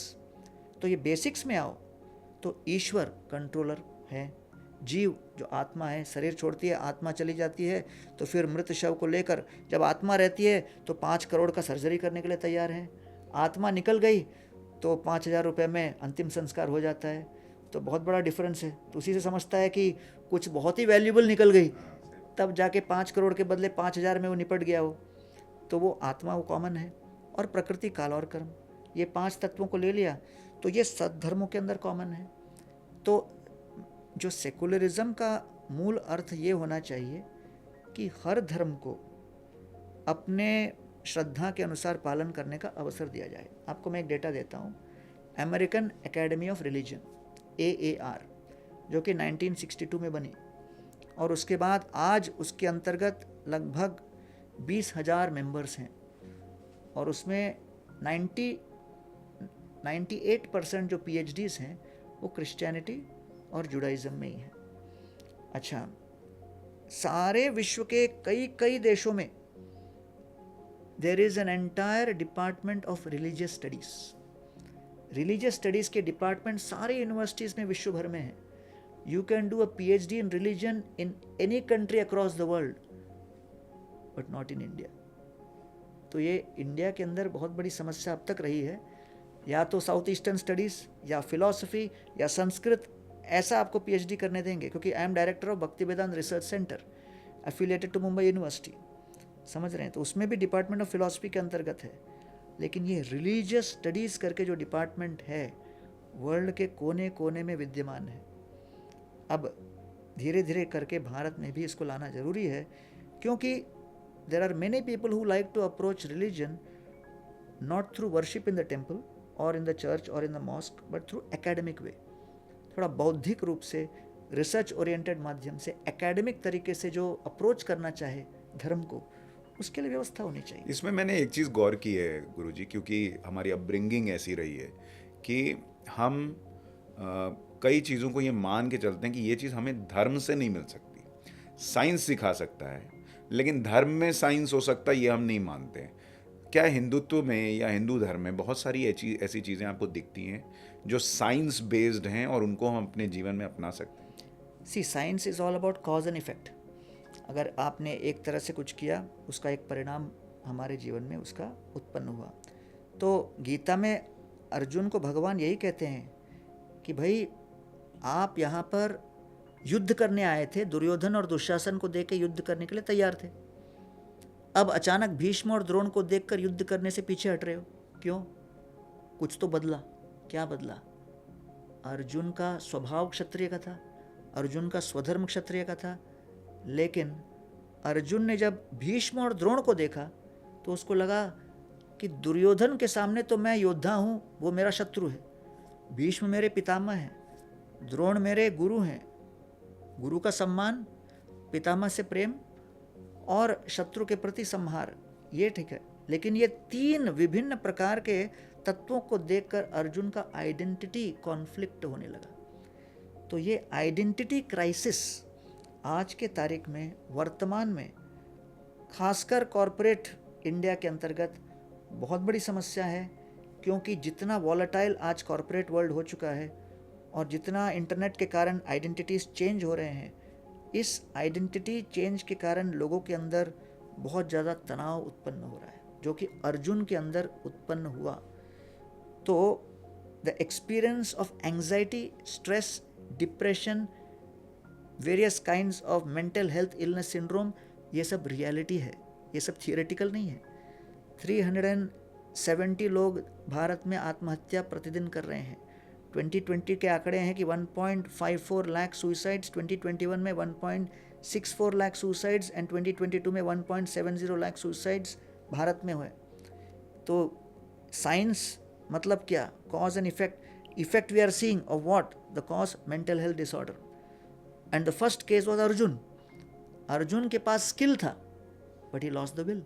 तो ये बेसिक्स में आओ तो ईश्वर कंट्रोलर है, जीव जो आत्मा है शरीर छोड़ती है, आत्मा चली जाती है, तो फिर मृत शव को लेकर जब आत्मा रहती है तो 5 करोड़ का सर्जरी करने के लिए तैयार है, आत्मा निकल गई तो 5,000 रुपये में अंतिम संस्कार हो जाता है। तो बहुत बड़ा डिफरेंस है। तो उसी से समझता है कि कुछ बहुत ही वैल्यूबल निकल गई, तब जाके 5 करोड़ के बदले 5,000 में वो निपट गया हो, तो वो आत्मा वो कॉमन है। और प्रकृति, काल और कर्म, ये 5 तत्वों को ले लिया तो ये सद्धर्मों के अंदर कॉमन है। तो जो सेकुलरिज्म का मूल अर्थ ये होना चाहिए कि हर धर्म को अपने श्रद्धा के अनुसार पालन करने का अवसर दिया जाए। आपको मैं एक डेटा देता हूँ, American academy of religion AAR, जो कि 1962 में बनी, और उसके बाद आज उसके अंतर्गत लगभग 20,000 मेंबर्स हैं, और उसमें 98% जो PhDs हैं वो क्रिश्चियनिटी और जुडाइज़म में ही हैं। अच्छा, सारे विश्व के कई कई देशों में there is an entire department of religious studies. Religious studies के डिपार्टमेंट सारे यूनिवर्सिटीज़ में विश्व भर में हैं। You can do a PhD in religion in any country across the world, but not in India. तो ये इंडिया के अंदर बहुत बड़ी समस्या अब तक रही है। या तो साउथ ईस्टर्न स्टडीज़ या फिलॉसफी या संस्कृत, ऐसा आपको PhD करने देंगे, क्योंकि I am director of Bhakti Vedanta research centre affiliated to Mumbai university, समझ रहे हैं। तो उसमें भी डिपार्टमेंट ऑफ फिलॉसफी के अंतर्गत है। लेकिन ये रिलीजियस स्टडीज़ करके जो डिपार्टमेंट है वर्ल्ड के कोने कोने में विद्यमान है। अब धीरे धीरे करके भारत में भी इसको लाना ज़रूरी है, क्योंकि there are many people who like to approach religion not through worship in the temple और इन द चर्च और in the mosque, but through academic way, थोड़ा बौद्धिक रूप से, रिसर्च ओरिएंटेड माध्यम से, एकेडमिक तरीके से जो अप्रोच करना चाहे धर्म को, उसके लिए व्यवस्था होनी चाहिए। इसमें मैंने एक चीज़ गौर की है गुरुजी, क्योंकि हमारी अपब्रिंगिंग ऐसी रही है कि हम कई चीज़ों को ये मान के चलते हैं कि ये चीज़ हमें धर्म से नहीं मिल सकती। साइंस सिखा सकता है, लेकिन धर्म में साइंस हो सकता है, ये हम नहीं मानते हैं। क्या हिंदुत्व में या हिंदू धर्म में बहुत सारी ऐसी चीज़ें आपको दिखती हैं जो साइंस बेस्ड हैं और उनको हम अपने जीवन में अपना सकते हैं? See, science is all about cause and effect. अगर आपने एक तरह से कुछ किया, उसका एक परिणाम हमारे जीवन में उसका उत्पन्न हुआ। तो गीता में अर्जुन को भगवान यही कहते हैं कि भाई आप यहाँ पर युद्ध करने आए थे, दुर्योधन और दुशासन को देख के युद्ध करने के लिए तैयार थे। अब अचानक भीष्म और द्रोण को देखकर युद्ध करने से पीछे हट रहे हो, क्यों? कुछ तो बदला। क्या बदला? अर्जुन का स्वभाव क्षत्रिय का था, अर्जुन का स्वधर्म क्षत्रिय का था, लेकिन अर्जुन ने जब भीष्म और द्रोण को देखा तो उसको लगा कि दुर्योधन के सामने तो मैं योद्धा हूँ, वो मेरा शत्रु है। भीष्म मेरे पितामह हैं, द्रोण मेरे गुरु हैं। गुरु का सम्मान, पितामह से प्रेम और शत्रु के प्रति संहार, ये ठीक है। लेकिन ये 3 विभिन्न प्रकार के तत्वों को देखकर अर्जुन का आइडेंटिटी कॉन्फ्लिक्ट होने लगा। तो ये आइडेंटिटी क्राइसिस आज के तारीख में, वर्तमान में, खासकर कॉरपोरेट इंडिया के अंतर्गत बहुत बड़ी समस्या है। क्योंकि जितना वॉलेटाइल आज कॉरपोरेट वर्ल्ड हो चुका है और जितना इंटरनेट के कारण आइडेंटिटीज़ चेंज हो रहे हैं, इस आइडेंटिटी चेंज के कारण लोगों के अंदर बहुत ज़्यादा तनाव उत्पन्न हो रहा है, जो कि अर्जुन के अंदर उत्पन्न हुआ। तो the experience of anxiety, stress, depression, various kinds of mental health illness syndrome, ये सब रियलिटी है, ये सब थियोरेटिकल नहीं है। 370 लोग भारत में आत्महत्या प्रतिदिन कर रहे हैं। 2020 के आंकड़े हैं कि 1.54 लाख सुसाइड्स, 2021 में 1.64 लाख सुसाइड्स एंड 2022 में 1.70 लाख सुसाइड्स भारत में हुए। तो साइंस मतलब क्या? Cause and effect. Effect we are seeing of what? The cause, mental health disorder. And the first case was Arjun. Arjun के पास स्किल था, but he lost the will.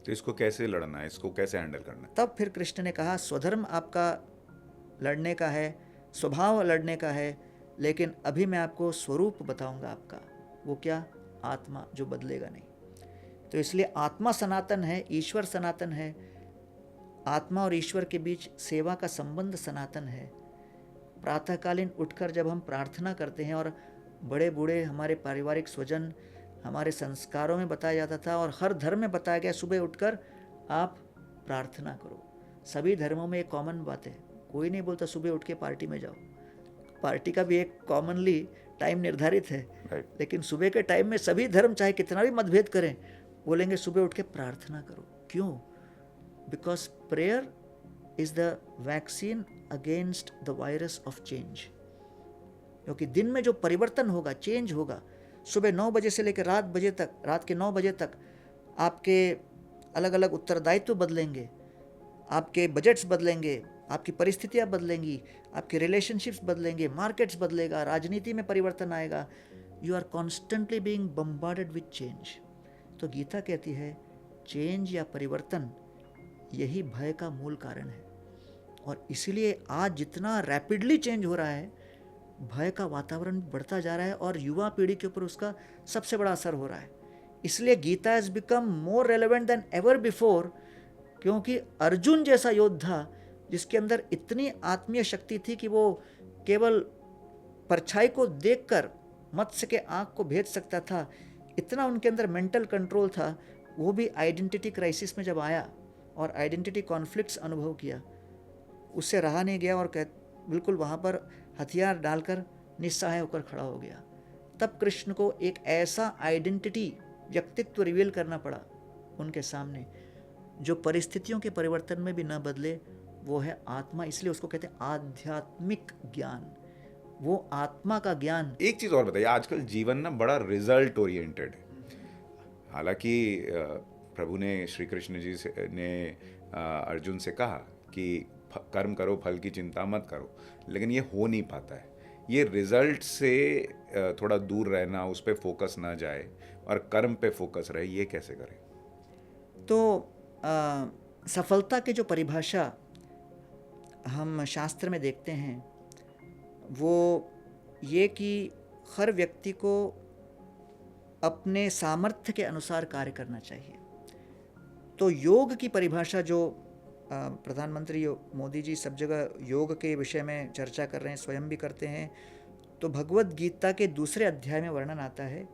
तो इसको कैसे लड़ना है, इसको कैसे हैंडल करना है? तब फिर कृष्ण ने कहा स्वधर्म आपका लड़ने का है, स्वभाव लड़ने का है, लेकिन अभी मैं आपको स्वरूप बताऊंगा आपका। वो क्या? आत्मा, जो बदलेगा नहीं। तो इसलिए आत्मा सनातन है, ईश्वर सनातन है। आत्मा और ईश्वर के बीच सेवा का संबंध सनातन है। प्रातःकालीन उठकर जब हम प्रार्थना करते हैं, और बड़े बूढ़े हमारे पारिवारिक स्वजन, हमारे संस्कारों में बताया जाता था और हर धर्म में बताया गया, सुबह उठकर आप प्रार्थना करो। सभी धर्मों में एक कॉमन बात है, कोई नहीं बोलता सुबह उठ के पार्टी में जाओ। पार्टी का भी एक कॉमनली टाइम निर्धारित है, लेकिन सुबह के टाइम में सभी धर्म चाहे कितना भी मतभेद करें, बोलेंगे सुबह उठ के प्रार्थना करो। क्यों? Because prayer is the vaccine against the virus of change. क्योंकि दिन में जो परिवर्तन होगा, चेंज होगा, सुबह 9 बजे से लेकर रात के 9 बजे तक आपके अलग अलग उत्तरदायित्व बदलेंगे, आपके बजट्स बदलेंगे, आपकी परिस्थितियां बदलेंगी, आपके रिलेशनशिप्स बदलेंगे, मार्केट्स बदलेगा, राजनीति में परिवर्तन आएगा। You are constantly being bombarded with change. तो गीता कहती है चेंज या परिवर्तन यही भय का मूल कारण है। और इसीलिए आज जितना रैपिडली चेंज हो रहा है, भय का वातावरण बढ़ता जा रहा है और युवा पीढ़ी के ऊपर उसका सबसे बड़ा असर हो रहा है। इसलिए Gita has become more relevant than ever before, क्योंकि अर्जुन जैसा योद्धा जिसके अंदर इतनी आत्मीय शक्ति थी कि वो केवल परछाई को देखकर मत्स्य के आंख को भेद सकता था, इतना उनके अंदर मेंटल कंट्रोल था, वो भी आइडेंटिटी क्राइसिस में जब आया और आइडेंटिटी कॉन्फ्लिक्ट्स अनुभव किया, उससे रहा नहीं गया और बिल्कुल वहाँ पर हथियार डालकर निस्सहाय होकर खड़ा हो गया। तब कृष्ण को एक ऐसा आइडेंटिटी व्यक्तित्व रिवील करना पड़ा उनके सामने जो परिस्थितियों के परिवर्तन में भी न बदले, वो है आत्मा। इसलिए उसको कहते हैं आध्यात्मिक ज्ञान, वो आत्मा का ज्ञान। एक चीज और बताइए, आजकल जीवन ना बड़ा रिजल्ट ओरिएंटेड है। हालांकि प्रभु ने, श्री कृष्ण जी ने अर्जुन से कहा कि कर्म करो, फल की चिंता मत करो, लेकिन ये हो नहीं पाता है। ये रिजल्ट से थोड़ा दूर रहना, उस पर फोकस ना जाए और कर्म पे फोकस रहे, ये कैसे करें? तो सफलता की जो परिभाषा हम शास्त्र में देखते हैं वो ये कि हर व्यक्ति को अपने सामर्थ्य के अनुसार कार्य करना चाहिए। तो योग की परिभाषा जो प्रधानमंत्री मोदी जी सब जगह योग के विषय में चर्चा कर रहे हैं, स्वयं भी करते हैं, तो भगवत गीता के दूसरे अध्याय में वर्णन आता है,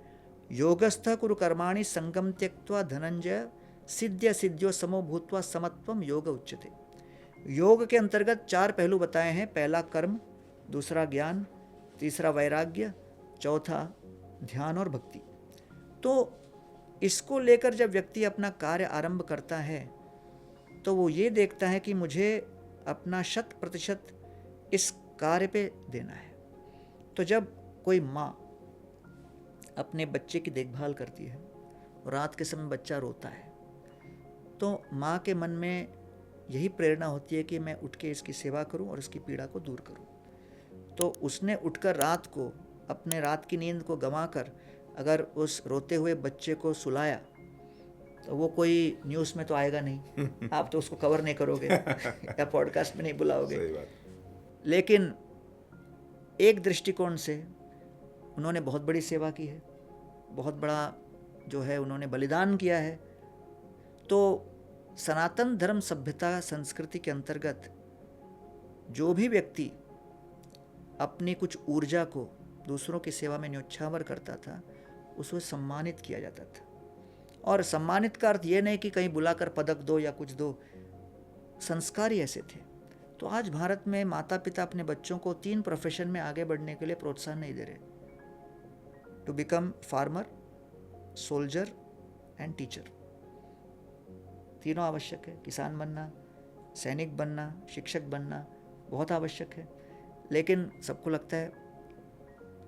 योगस्थ कुरु कर्माणि संगम त्यक्त्वा धनंजय सिद्ध्य सिद्ध्यो समो भूत्वा समत्वम योग उच्यते। योग के अंतर्गत 4 पहलू बताए हैं। पहला कर्म, दूसरा ज्ञान, तीसरा वैराग्य, चौथा ध्यान और भक्ति। तो इसको लेकर जब व्यक्ति अपना कार्य आरंभ करता है तो वो ये देखता है कि मुझे अपना 100% इस कार्य पे देना है। तो जब कोई माँ अपने बच्चे की देखभाल करती है और रात के समय बच्चा रोता है, तो माँ के मन में यही प्रेरणा होती है कि मैं उठ के इसकी सेवा करूं और इसकी पीड़ा को दूर करूं। तो उसने उठकर रात को अपने रात की नींद को गंवाकर अगर उस रोते हुए बच्चे को सुलाया तो वो कोई न्यूज़ में तो आएगा नहीं, आप तो उसको कवर नहीं करोगे या पॉडकास्ट में नहीं बुलाओगे। सही बात। लेकिन एक दृष्टिकोण से उन्होंने बहुत बड़ी सेवा की है, बहुत बड़ा जो है उन्होंने बलिदान किया है। तो सनातन धर्म सभ्यता संस्कृति के अंतर्गत जो भी व्यक्ति अपनी कुछ ऊर्जा को दूसरों की सेवा में न्योछावर करता था, उसको सम्मानित किया जाता था। और सम्मानित का अर्थ ये नहीं कि कहीं बुलाकर पदक दो या कुछ दो, संस्कार ही ऐसे थे। तो आज भारत में माता पिता अपने बच्चों को 3 प्रोफेशन में आगे बढ़ने के लिए प्रोत्साहन नहीं दे रहे, to become farmer, soldier and teacher. तीनों आवश्यक है। किसान बनना, सैनिक बनना, शिक्षक बनना बहुत आवश्यक है। लेकिन सबको लगता है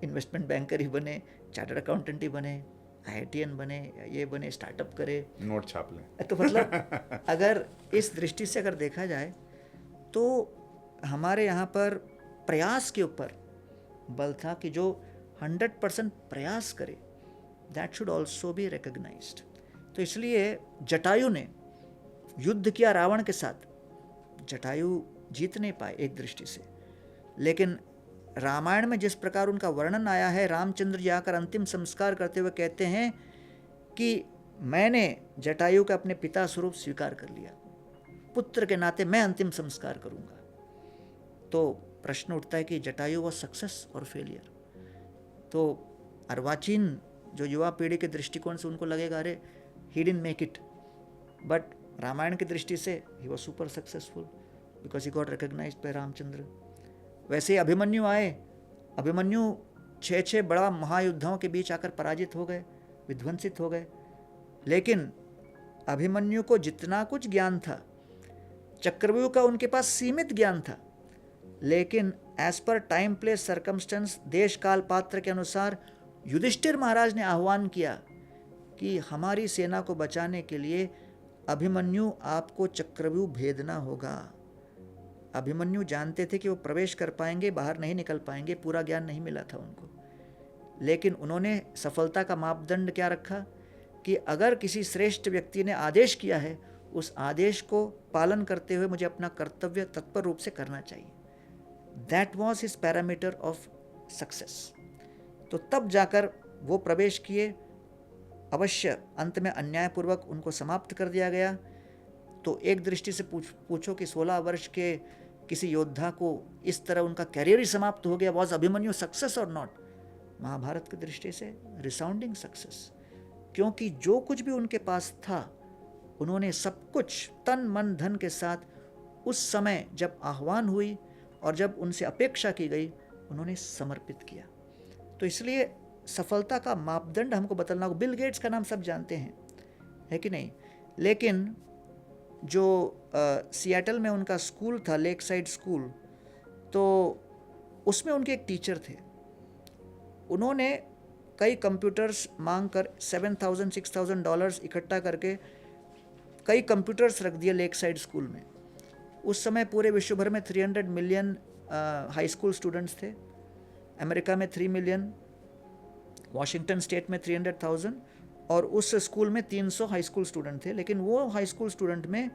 इन्वेस्टमेंट बैंकर ही बने, चार्टर्ड अकाउंटेंट ही बने, IITian बने, ये बने, स्टार्टअप करे, नोट छाप लें। तो मतलब अगर इस दृष्टि से अगर देखा जाए तो हमारे यहाँ पर प्रयास के ऊपर बल था कि जो 100% प्रयास करे, that should also be recognised. तो इसलिए जटायु ने युद्ध किया रावण के साथ, जटायु जीत नहीं पाए एक दृष्टि से, लेकिन रामायण में जिस प्रकार उनका वर्णन आया है, रामचंद्र जी आकर अंतिम संस्कार करते हुए कहते हैं कि मैंने जटायु का अपने पिता स्वरूप स्वीकार कर लिया, पुत्र के नाते मैं अंतिम संस्कार करूंगा। तो प्रश्न उठता है कि जटायु वॉज सक्सेस और फेलियर। तो अर्वाचीन जो युवा पीढ़ी के दृष्टिकोण से उनको लगेगा अरे he didn't make it, but Ramayana की दृष्टि से he was super successful because he got recognised by Ramchandra. वैसे ही अभिमन्यु आए, अभिमन्यु 6 बड़ा महायुद्धाओं के बीच आकर पराजित हो गए, विध्वंसित हो गए, लेकिन अभिमन्यु को जितना कुछ ज्ञान था, चक्रव्यूह का उनके पास सीमित ज्ञान था, लेकिन as per time place circumstance, देश काल पात्र के अनुसार युधिष्ठिर महाराज ने आह्वान किया कि हमारी सेना को बचाने के लिए अभिमन्यु आपको चक्रव्यूह भेदना होगा। अभिमन्यु जानते थे कि वो प्रवेश कर पाएंगे, बाहर नहीं निकल पाएंगे, पूरा ज्ञान नहीं मिला था उनको, लेकिन उन्होंने सफलता का मापदंड क्या रखा कि अगर किसी श्रेष्ठ व्यक्ति ने आदेश किया है, उस आदेश को पालन करते हुए मुझे अपना कर्तव्य तत्पर रूप से करना चाहिए। That was his parameter of success. तो तब जाकर वो प्रवेश किए। अवश्य अंत में अन्यायपूर्वक उनको समाप्त कर दिया गया। तो एक दृष्टि से पूछो कि 16 वर्ष के किसी योद्धा को इस तरह उनका कैरियर ही समाप्त हो गया, वॉज अभिमन्यु सक्सेस और नॉट? महाभारत की दृष्टि से रिसाउंडिंग सक्सेस, क्योंकि जो कुछ भी उनके पास था उन्होंने सब कुछ तन मन धन के साथ उस समय जब आह्वान हुई और जब उनसे अपेक्षा की गई उन्होंने समर्पित किया। तो इसलिए सफलता का मापदंड हमको बदलना होगा। बिल गेट्स का नाम सब जानते हैं, है कि नहीं? लेकिन जो सियाटल में उनका स्कूल था, लेक साइड स्कूल, तो उसमें उनके एक टीचर थे। उन्होंने कई कंप्यूटर्स मांग कर $7,000-6,000 इकट्ठा करके कई कंप्यूटर्स रख दिए लेक साइड स्कूल में। उस समय पूरे विश्व भर में 300 मिलियन हाई स्कूल स्टूडेंट्स थे। अमेरिका में 3 मिलियन, वॉशिंगटन स्टेट में 300,000, और उस स्कूल में 300 हाई स्कूल स्टूडेंट थे। लेकिन वो हाई स्कूल स्टूडेंट में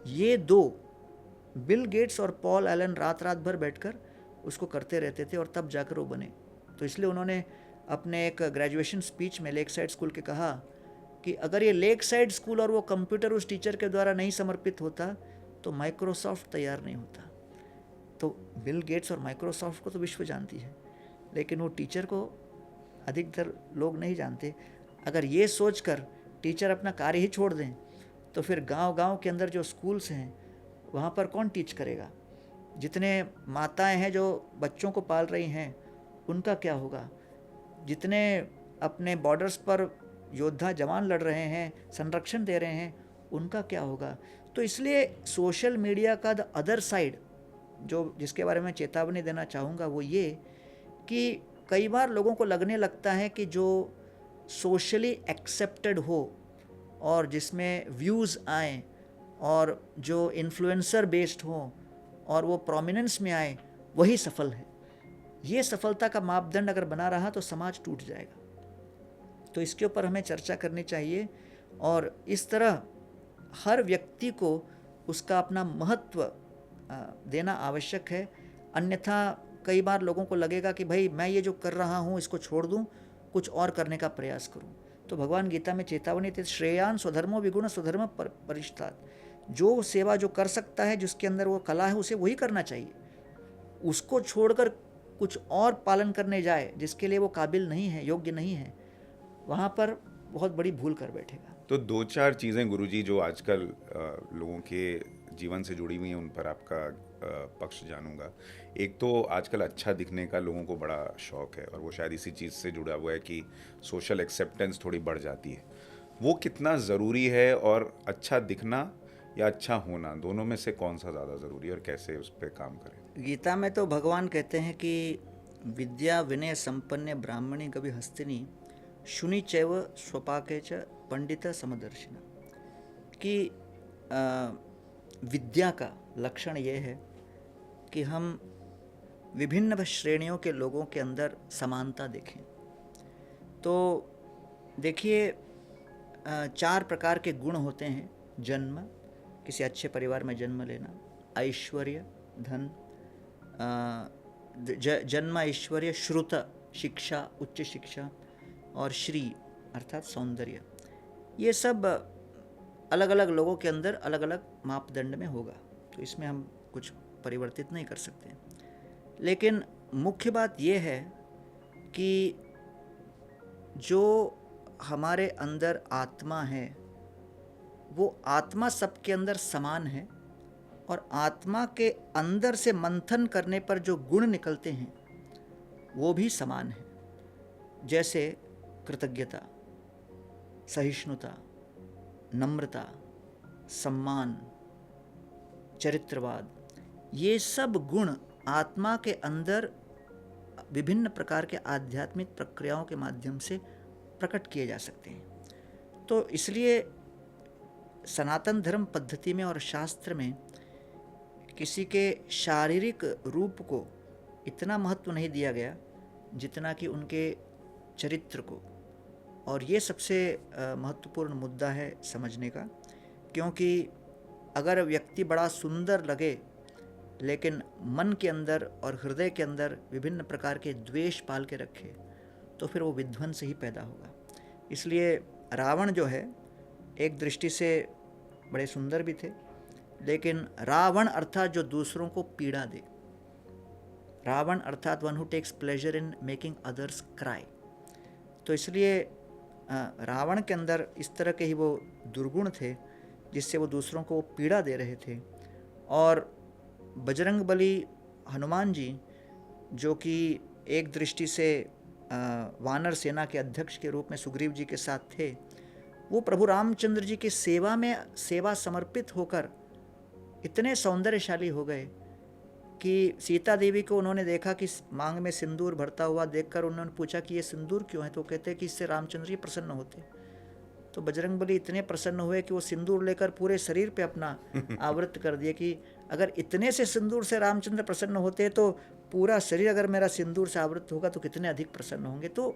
ये दो, बिल गेट्स और पॉल एलन, रात रात भर बैठकर उसको करते रहते थे और तब जाकर वो बने। तो इसलिए उन्होंने अपने एक ग्रेजुएशन स्पीच में लेक साइड स्कूल के कहा कि अगर ये लेक साइड स्कूल और वो कंप्यूटर उस टीचर के द्वारा नहीं समर्पित होता तो माइक्रोसॉफ्ट तैयार नहीं होता। तो बिल गेट्स और माइक्रोसॉफ्ट को तो विश्व जानती है, लेकिन वो टीचर को अधिकतर लोग नहीं जानते। अगर ये सोचकर टीचर अपना कार्य ही छोड़ दें तो फिर गांव-गांव के अंदर जो स्कूल्स हैं वहाँ पर कौन टीच करेगा? जितने माताएं हैं जो बच्चों को पाल रही हैं उनका क्या होगा? जितने अपने बॉर्डर्स पर योद्धा जवान लड़ रहे हैं, संरक्षण दे रहे हैं, उनका क्या होगा? तो इसलिए सोशल मीडिया का द अदर साइड, जो जिसके बारे में चेतावनी देना चाहूँगा, वो ये कि कई बार लोगों को लगने लगता है कि जो सोशली एक्सेप्टेड हो और जिसमें व्यूज़ आए और जो इन्फ्लुएंसर बेस्ड हो और वो प्रोमिनेंस में आए, वही सफल है। ये सफलता का मापदंड अगर बना रहा तो समाज टूट जाएगा। तो इसके ऊपर हमें चर्चा करनी चाहिए और इस तरह हर व्यक्ति को उसका अपना महत्व देना आवश्यक है। अन्यथा कई बार लोगों को लगेगा कि भाई मैं ये जो कर रहा हूँ इसको छोड़ दूँ, कुछ और करने का प्रयास करूँ। तो भगवान गीता में चेतावनी थी, श्रेयान स्वधर्मो विगुण स्वधर्म परिष्ठात्। जो सेवा जो कर सकता है, जिसके अंदर वो कला है, उसे वही करना चाहिए। उसको छोड़कर कुछ और पालन करने जाए जिसके लिए वो काबिल नहीं है, योग्य नहीं है, वहाँ पर बहुत बड़ी भूल कर बैठेगा। तो 2-4 चीज़ें गुरुजी जो आजकल लोगों के जीवन से जुड़ी हुई हैं, उन पर आपका पक्ष जानूंगा। एक तो आजकल अच्छा दिखने का लोगों को बड़ा शौक है और वो शायद इसी चीज़ से जुड़ा हुआ है कि सोशल एक्सेप्टेंस थोड़ी बढ़ जाती है। वो कितना ज़रूरी है, और अच्छा दिखना या अच्छा होना, दोनों में से कौन सा ज़्यादा ज़रूरी है और कैसे उस पर काम करें? गीता में तो भगवान कहते हैं कि विद्या विनय संपन्ने ब्राह्मणी कवि हस्तिनी शुनि चैव स्वपाके च पंडित समदर्शिना, कि विद्या का लक्षण ये है कि हम विभिन्न श्रेणियों के लोगों के अंदर समानता देखें। तो देखिए 4 प्रकार के गुण होते हैं। जन्म, किसी अच्छे परिवार में जन्म लेना, ऐश्वर्य, धन, जन्म, ऐश्वर्य, श्रुत, शिक्षा, उच्च शिक्षा, और श्री अर्थात सौंदर्य। ये सब अलग अलग लोगों के अंदर अलग अलग मापदंड में होगा, तो इसमें हम कुछ परिवर्तित नहीं कर सकते। लेकिन मुख्य बात यह है कि जो हमारे अंदर आत्मा है वो आत्मा सबके अंदर समान है, और आत्मा के अंदर से मंथन करने पर जो गुण निकलते हैं वो भी समान है। जैसे कृतज्ञता, सहिष्णुता, नम्रता, सम्मान, चरित्रवाद, ये सब गुण आत्मा के अंदर विभिन्न प्रकार के आध्यात्मिक प्रक्रियाओं के माध्यम से प्रकट किए जा सकते हैं। तो इसलिए सनातन धर्म पद्धति में और शास्त्र में किसी के शारीरिक रूप को इतना महत्व नहीं दिया गया जितना कि उनके चरित्र को। और ये सबसे महत्वपूर्ण मुद्दा है समझने का, क्योंकि अगर व्यक्ति बड़ा सुंदर लगे लेकिन मन के अंदर और हृदय के अंदर विभिन्न प्रकार के द्वेष पाल के रखे तो फिर वो विध्वंस ही पैदा होगा। इसलिए रावण जो है एक दृष्टि से बड़े सुंदर भी थे, लेकिन रावण अर्थात जो दूसरों को पीड़ा दे, रावण अर्थात one who takes pleasure in making others cry. तो इसलिए रावण के अंदर इस तरह के ही वो दुर्गुण थे जिससे वो दूसरों को पीड़ा दे रहे थे। और बजरंग बली हनुमान जी जो कि एक दृष्टि से वानर सेना के अध्यक्ष के रूप में सुग्रीव जी के साथ थे, वो प्रभु रामचंद्र जी की सेवा में सेवा समर्पित होकर इतने सौंदर्यशाली हो गए कि सीता देवी को उन्होंने देखा कि मांग में सिंदूर भरता हुआ देखकर उन्होंने पूछा कि ये सिंदूर क्यों है, तो कहते हैं कि इससे रामचंद्र जी प्रसन्न होते। तो बजरंग बली इतने प्रसन्न हुए कि वो सिंदूर लेकर पूरे शरीर पे अपना आवृत कर दिए कि अगर इतने से सिंदूर से रामचंद्र प्रसन्न होते तो पूरा शरीर अगर मेरा सिंदूर से आवृत होगा तो कितने अधिक प्रसन्न होंगे। तो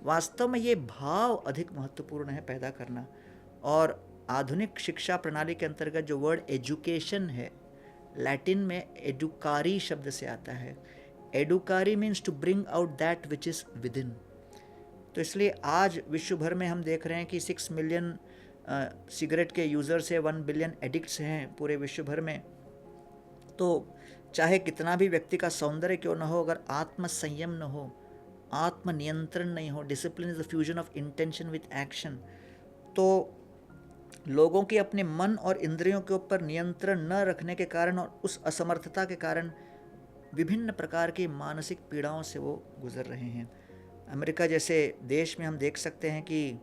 वास्तव में ये भाव अधिक महत्वपूर्ण है पैदा करना। और आधुनिक शिक्षा प्रणाली के अंतर्गत जो वर्ड एजुकेशन है, लैटिन में एडुकारी शब्द से आता है। एडुकारी means to bring out that which is within. तो इसलिए आज विश्व भर में हम देख रहे हैं कि 6 मिलियन सिगरेट के यूज़र्स है, 1 बिलियन एडिक्ट्स हैं पूरे विश्व भर में। तो चाहे कितना भी व्यक्ति का सौंदर्य क्यों न हो, अगर आत्म संयम न हो, आत्म नियंत्रण नहीं हो, discipline is the fusion of intention with action, तो लोगों की अपने मन और इंद्रियों के ऊपर नियंत्रण न रखने के कारण और उस असमर्थता के कारण विभिन्न प्रकार की मानसिक पीड़ाओं से वो गुजर रहे हैं। अमेरिका जैसे देश में हम देख सकते हैं कि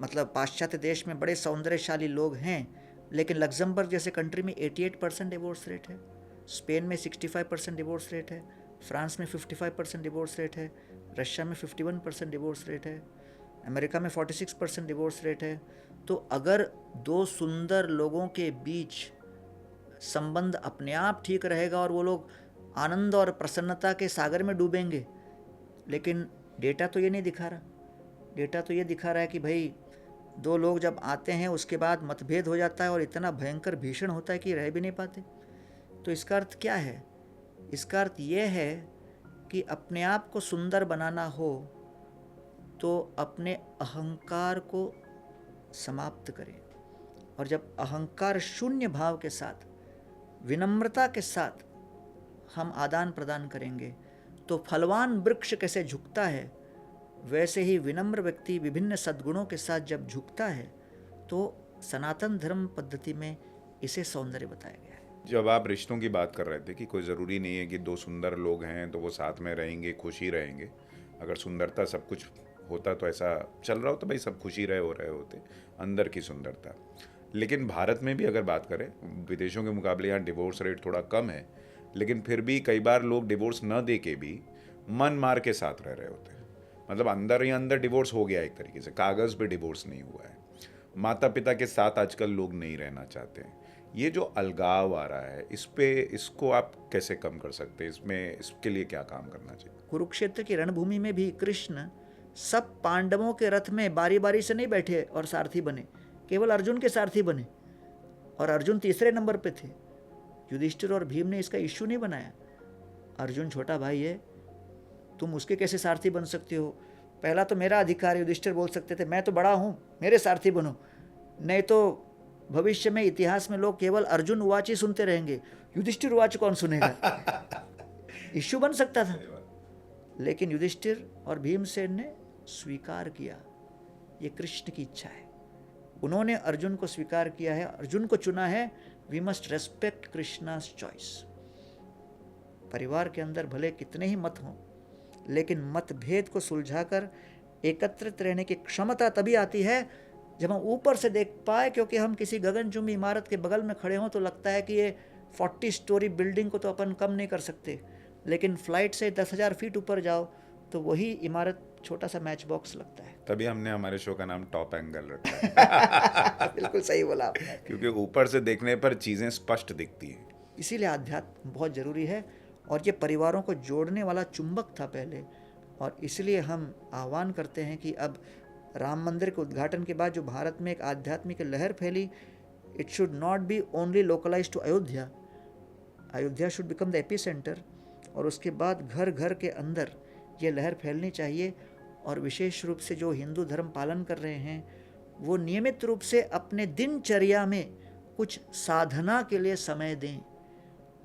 मतलब पाश्चात्य देश में बड़े सौंदर्यशाली लोग हैं, लेकिन लग्जमबर्ग जैसे कंट्री में 88% डिवोर्स रेट है, स्पेन में 65% डिवोर्स रेट है, फ्रांस में 55% डिवोर्स रेट है, रशिया में 51% डिवोर्स रेट है, अमेरिका में 46% डिवोर्स रेट है। तो अगर दो सुंदर लोगों के बीच संबंध अपने आप ठीक रहेगा और वो लोग आनंद और प्रसन्नता के सागर में डूबेंगे, लेकिन डेटा तो ये नहीं दिखा रहा। डेटा तो ये दिखा रहा है कि भाई दो लोग जब आते हैं उसके बाद मतभेद हो जाता है और इतना भयंकर भीषण होता है कि रह भी नहीं पाते। तो इसका अर्थ क्या है? इसका अर्थ ये है कि अपने आप को सुंदर बनाना हो तो अपने अहंकार को समाप्त करें, और जब अहंकार शून्य भाव के साथ, विनम्रता के साथ हम आदान प्रदान करेंगे तो फलवान वृक्ष कैसे झुकता है, वैसे ही विनम्र व्यक्ति विभिन्न सद्गुणों के साथ जब झुकता है तो सनातन धर्म पद्धति में इसे सौंदर्य बताया गया है। जब आप रिश्तों की बात कर रहे थे कि कोई ज़रूरी नहीं है कि दो सुंदर लोग हैं तो वो साथ में रहेंगे, खुशी रहेंगे। अगर सुंदरता सब कुछ होता तो ऐसा चल रहा हो तो भाई सब खुशी रहे होते, अंदर की सुंदरता। लेकिन भारत में भी अगर बात करें, विदेशों के मुकाबले यहाँ डिवोर्स रेट थोड़ा कम है, लेकिन फिर भी कई बार लोग डिवोर्स न दे के भी मन मार के साथ रह रहे होते हैं। मतलब अंदर ही अंदर डिवोर्स हो गया, एक तरीके से कागज़ पे डिवोर्स नहीं हुआ है। माता पिता के साथ आजकल लोग नहीं रहना चाहते हैं। ये जो अलगाव आ रहा है, इसको आप कैसे कम कर सकते हैं? इसके लिए क्या काम करना चाहिए? कुरुक्षेत्र की रणभूमि में भी कृष्ण सब पांडवों के रथ में बारी बारी से नहीं बैठे और सारथी बने, केवल अर्जुन के सारथी बने, और अर्जुन तीसरे नंबर पे थे। युधिष्ठिर और भीम ने इसका इश्यू नहीं बनाया। अर्जुन छोटा भाई है, तुम उसके कैसे सारथी बन सकते हो? पहला तो मेरा अधिकार है। युधिष्ठिर बोल सकते थे मैं तो बड़ा हूँ, मेरे सारथी बनो, नहीं तो भविष्य में इतिहास में लोग केवल अर्जुन उवाच ही सुनते रहेंगे, युधिष्ठिर उवाच कौन सुनेगा? इश्यू बन सकता था, लेकिन युधिष्ठिर और भीमसेन ने स्वीकार किया, ये कृष्ण की इच्छा है। उन्होंने अर्जुन को स्वीकार किया है, अर्जुन को चुना है। We must respect Krishna's choice. परिवार के अंदर भले कितने ही मत हों, लेकिन मतभेद को सुलझाकर एकत्रित रहने की क्षमता तभी आती है जब हम ऊपर से देख पाए, क्योंकि हम किसी गगनचुंबी इमारत के बगल में खड़े हों तो लगता है कि ये 40 स्टोरी बिल्डिंग को तो अपन कम नहीं कर सकते, लेकिन फ्लाइट से 10,000 फीट ऊपर जाओ तो वही इमारत छोटा सा मैच बॉक्स लगता है। तभी हमने हमारे शो का नाम टॉप एंगल रखा है। बिल्कुल सही बोला आपने। क्योंकि ऊपर से देखने पर चीजें स्पष्ट दिखती हैं। इसीलिए आध्यात्म बहुत ज़रूरी है, और ये परिवारों को जोड़ने वाला चुंबक था पहले, और इसलिए हम आह्वान करते हैं कि अब राम मंदिर के उद्घाटन के बाद जो भारत में एक आध्यात्मिक लहर फैली, it should not be only localise to Ayodhya. Ayodhya should become the epicentre, और उसके बाद घर घर के अंदर ये लहर फैलनी चाहिए। और विशेष रूप से जो हिंदू धर्म पालन कर रहे हैं वो नियमित रूप से अपने दिनचर्या में कुछ साधना के लिए समय दें,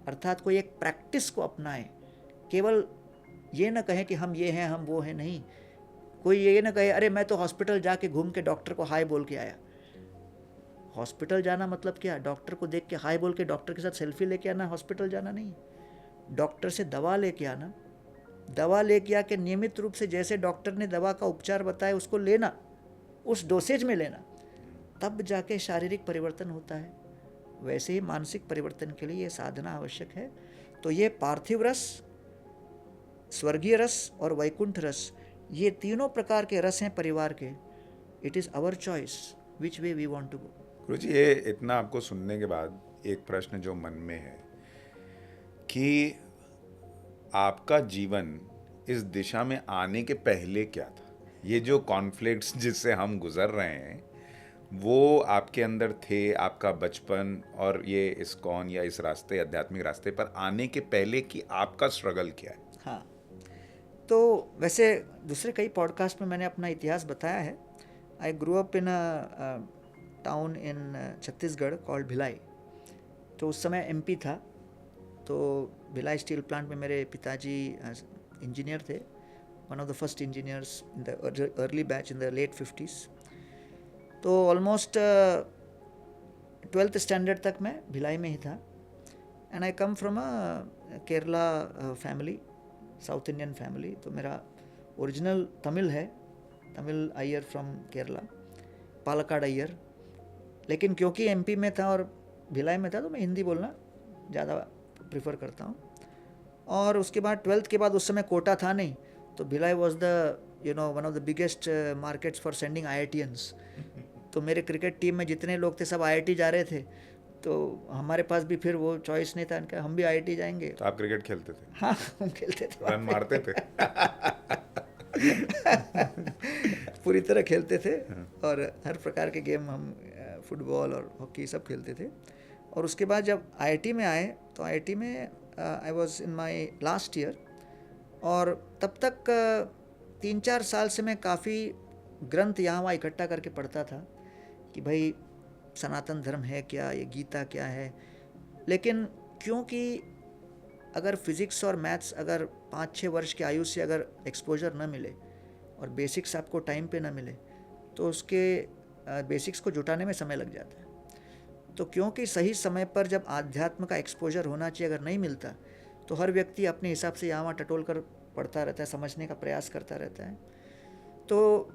अर्थात कोई एक प्रैक्टिस को अपनाएं। केवल ये ना कहें कि हम ये हैं हम वो हैं, नहीं। कोई ये ना कहे अरे मैं तो हॉस्पिटल जाके घूम के डॉक्टर को हाय बोल के आया। हॉस्पिटल जाना मतलब क्या? डॉक्टर को देख के हाय बोल के डॉक्टर के साथ सेल्फी लेके आना हॉस्पिटल जाना नहीं। डॉक्टर से दवा लेके आना, दवा लेके आके नियमित रूप से जैसे डॉक्टर ने दवा का उपचार बताया उसको लेना, उस डोसेज में लेना, तब जाके शारीरिक परिवर्तन होता है। वैसे ही मानसिक परिवर्तन के लिए ये साधना आवश्यक है। तो ये पार्थिव रस, स्वर्गीय रस और वैकुंठ रस, ये तीनों प्रकार के रस हैं परिवार के। It is our choice which way we want to go. Guruji, ये इतना आपको सुनने के बाद एक प्रश्न जो मन में है कि आपका जीवन इस दिशा में आने के पहले क्या था? ये जो कॉन्फ्लिक्ट्स जिससे हम गुजर रहे हैं वो आपके अंदर थे, आपका बचपन, और ये इस्कॉन या इस रास्ते, आध्यात्मिक रास्ते पर आने के पहले की आपका स्ट्रगल क्या है? हाँ, तो वैसे दूसरे कई पॉडकास्ट में मैंने अपना इतिहास बताया है। I grow up in a town in Chhattisgarh called Bhilai. तो उस समय एमपी था, तो भिलाई स्टील प्लांट में मेरे पिताजी इंजीनियर थे, one of the first engineers in the early batch in the late 50s। तो ऑलमोस्ट 12th स्टैंडर्ड तक मैं भिलाई में ही था। And I come from a Kerala family, south Indian family. तो मेरा ओरिजिनल तमिल है, तमिल अय्यर फ्रॉम केरला, पालक्काड अय्यर। लेकिन क्योंकि एमपी में था और भिलाई में था तो मैं हिंदी बोलना ज़्यादा प्रेफर करता हूँ। और उसके बाद 12th के बाद उस समय कोटा था नहीं, तो Bhilai was the one of the biggest markets for sending IITians। तो मेरे क्रिकेट टीम में जितने लोग थे सब IIT जा रहे थे, तो हमारे पास भी फिर वो चॉइस नहीं था, इनका हम भी IIT जाएंगे। तो आप क्रिकेट खेलते थे? हाँ, हम खेलते थे, रन मारते थे? पूरी तरह खेलते थे, और हर प्रकार के गेम हम फुटबॉल और हॉकी सब खेलते थे। और उसके बाद जब IIT में आए तो IIT में I was in my last year, और तब तक 3-4 साल से मैं काफ़ी ग्रंथ यहाँ वहाँ इकट्ठा करके पढ़ता था कि भाई सनातन धर्म है क्या, ये गीता क्या है। लेकिन क्योंकि अगर फिज़िक्स और मैथ्स अगर 5-6 वर्ष की आयु से अगर एक्सपोजर न मिले और बेसिक्स आपको टाइम पे न मिले, तो उसके बेसिक्स को जुटाने में समय लग जाता है। तो क्योंकि सही समय पर जब आध्यात्म का एक्सपोजर होना चाहिए अगर नहीं मिलता, तो हर व्यक्ति अपने हिसाब से यहाँ वहाँ टटोल कर पढ़ता रहता है, समझने का प्रयास करता रहता है। तो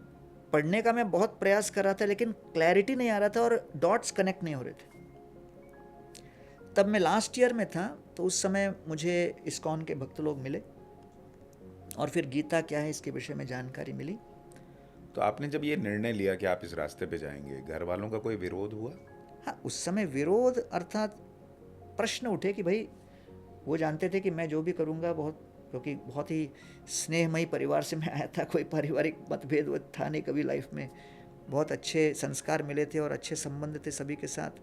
पढ़ने का मैं बहुत प्रयास कर रहा था, लेकिन क्लैरिटी नहीं आ रहा था और डॉट्स कनेक्ट नहीं हो रहे थे। तब मैं लास्ट ईयर में था, तो उस समय मुझे इस्कॉन के भक्त लोग मिले और फिर गीता क्या है इसके विषय में जानकारी मिली। तो आपने जब ये निर्णय लिया कि आप इस रास्ते पे जाएंगे, घर वालों का कोई विरोध हुआ? हाँ, उस समय विरोध अर्थात प्रश्न उठे कि भाई वो जानते थे कि मैं जो भी करूँगा क्योंकि बहुत ही स्नेहमयी परिवार से मैं आया था, कोई पारिवारिक मतभेद था नहीं कभी लाइफ में, बहुत अच्छे संस्कार मिले थे और अच्छे संबंध थे सभी के साथ।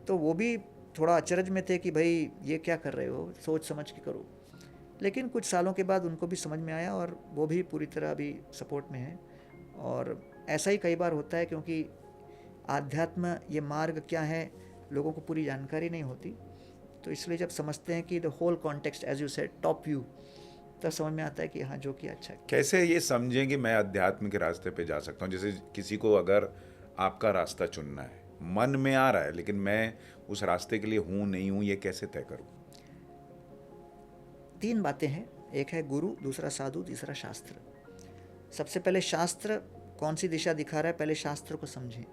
तो वो भी थोड़ा अचरज में थे कि भाई ये क्या कर रहे हो, सोच समझ के करो। लेकिन कुछ सालों के बाद उनको भी समझ में आया और वो भी पूरी तरह अभी सपोर्ट में है। और ऐसा ही कई बार होता है, क्योंकि आध्यात्म ये मार्ग क्या है लोगों को पूरी जानकारी नहीं होती, तो इसलिए जब समझते हैं कि the whole context as you said top view, तब समझ में आता है कि हाँ जो किया अच्छा किया। कैसे ये समझें कि मैं अध्यात्म के रास्ते पे जा सकता हूँ? जैसे किसी को अगर आपका रास्ता चुनना है, मन में आ रहा है, लेकिन मैं उस रास्ते के लिए हूँ नहीं हूँ, ये कैसे तय करूँ? 3 बातें हैं, एक है गुरु, दूसरा साधु, तीसरा शास्त्र। सबसे पहले शास्त्र कौन सी दिशा दिखा रहा है, पहले शास्त्र को समझें।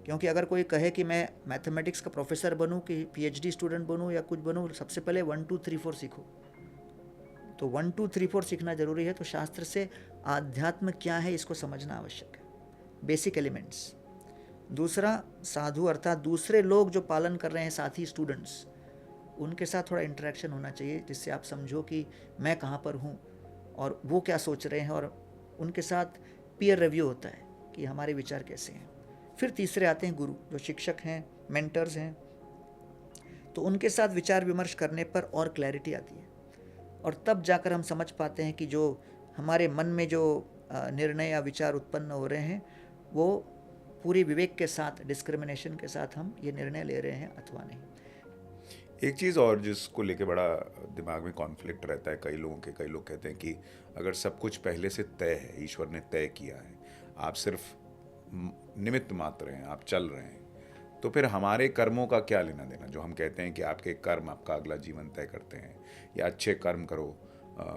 क्योंकि अगर कोई कहे कि मैं मैथमेटिक्स का प्रोफेसर बनूं कि पीएचडी स्टूडेंट बनूं या कुछ बनूं, सबसे पहले 1 2 3 4 सीखो। तो 1 2 3 4 सीखना जरूरी है। तो शास्त्र से आध्यात्म क्या है इसको समझना आवश्यक है, बेसिक एलिमेंट्स। दूसरा साधु अर्थात दूसरे लोग जो पालन कर रहे हैं, साथी स्टूडेंट्स, उनके साथ थोड़ा इंटरेक्शन होना चाहिए, जिससे आप समझो कि मैं कहाँ पर हूँ और वो क्या सोच रहे हैं, और उनके साथ पीयर रिव्यू होता है कि हमारे विचार कैसे हैं। फिर तीसरे आते हैं गुरु, जो शिक्षक हैं, मेंटर्स हैं। तो उनके साथ विचार विमर्श करने पर और क्लैरिटी आती है, और तब जाकर हम समझ पाते हैं कि जो हमारे मन में जो निर्णय या विचार उत्पन्न हो रहे हैं, वो पूरी विवेक के साथ, डिस्क्रिमिनेशन के साथ हम ये निर्णय ले रहे हैं अथवा नहीं। एक चीज़ और जिसको लेके बड़ा दिमाग में कॉन्फ्लिक्ट रहता है कई लोगों के, कई लोग कहते हैं कि अगर सब कुछ पहले से तय है, ईश्वर ने तय किया है, आप सिर्फ निमित्त मात्र हैं, आप चल रहे हैं, तो फिर हमारे कर्मों का क्या लेना देना? जो हम कहते हैं कि आपके कर्म आपका अगला जीवन तय करते हैं, या अच्छे कर्म करो,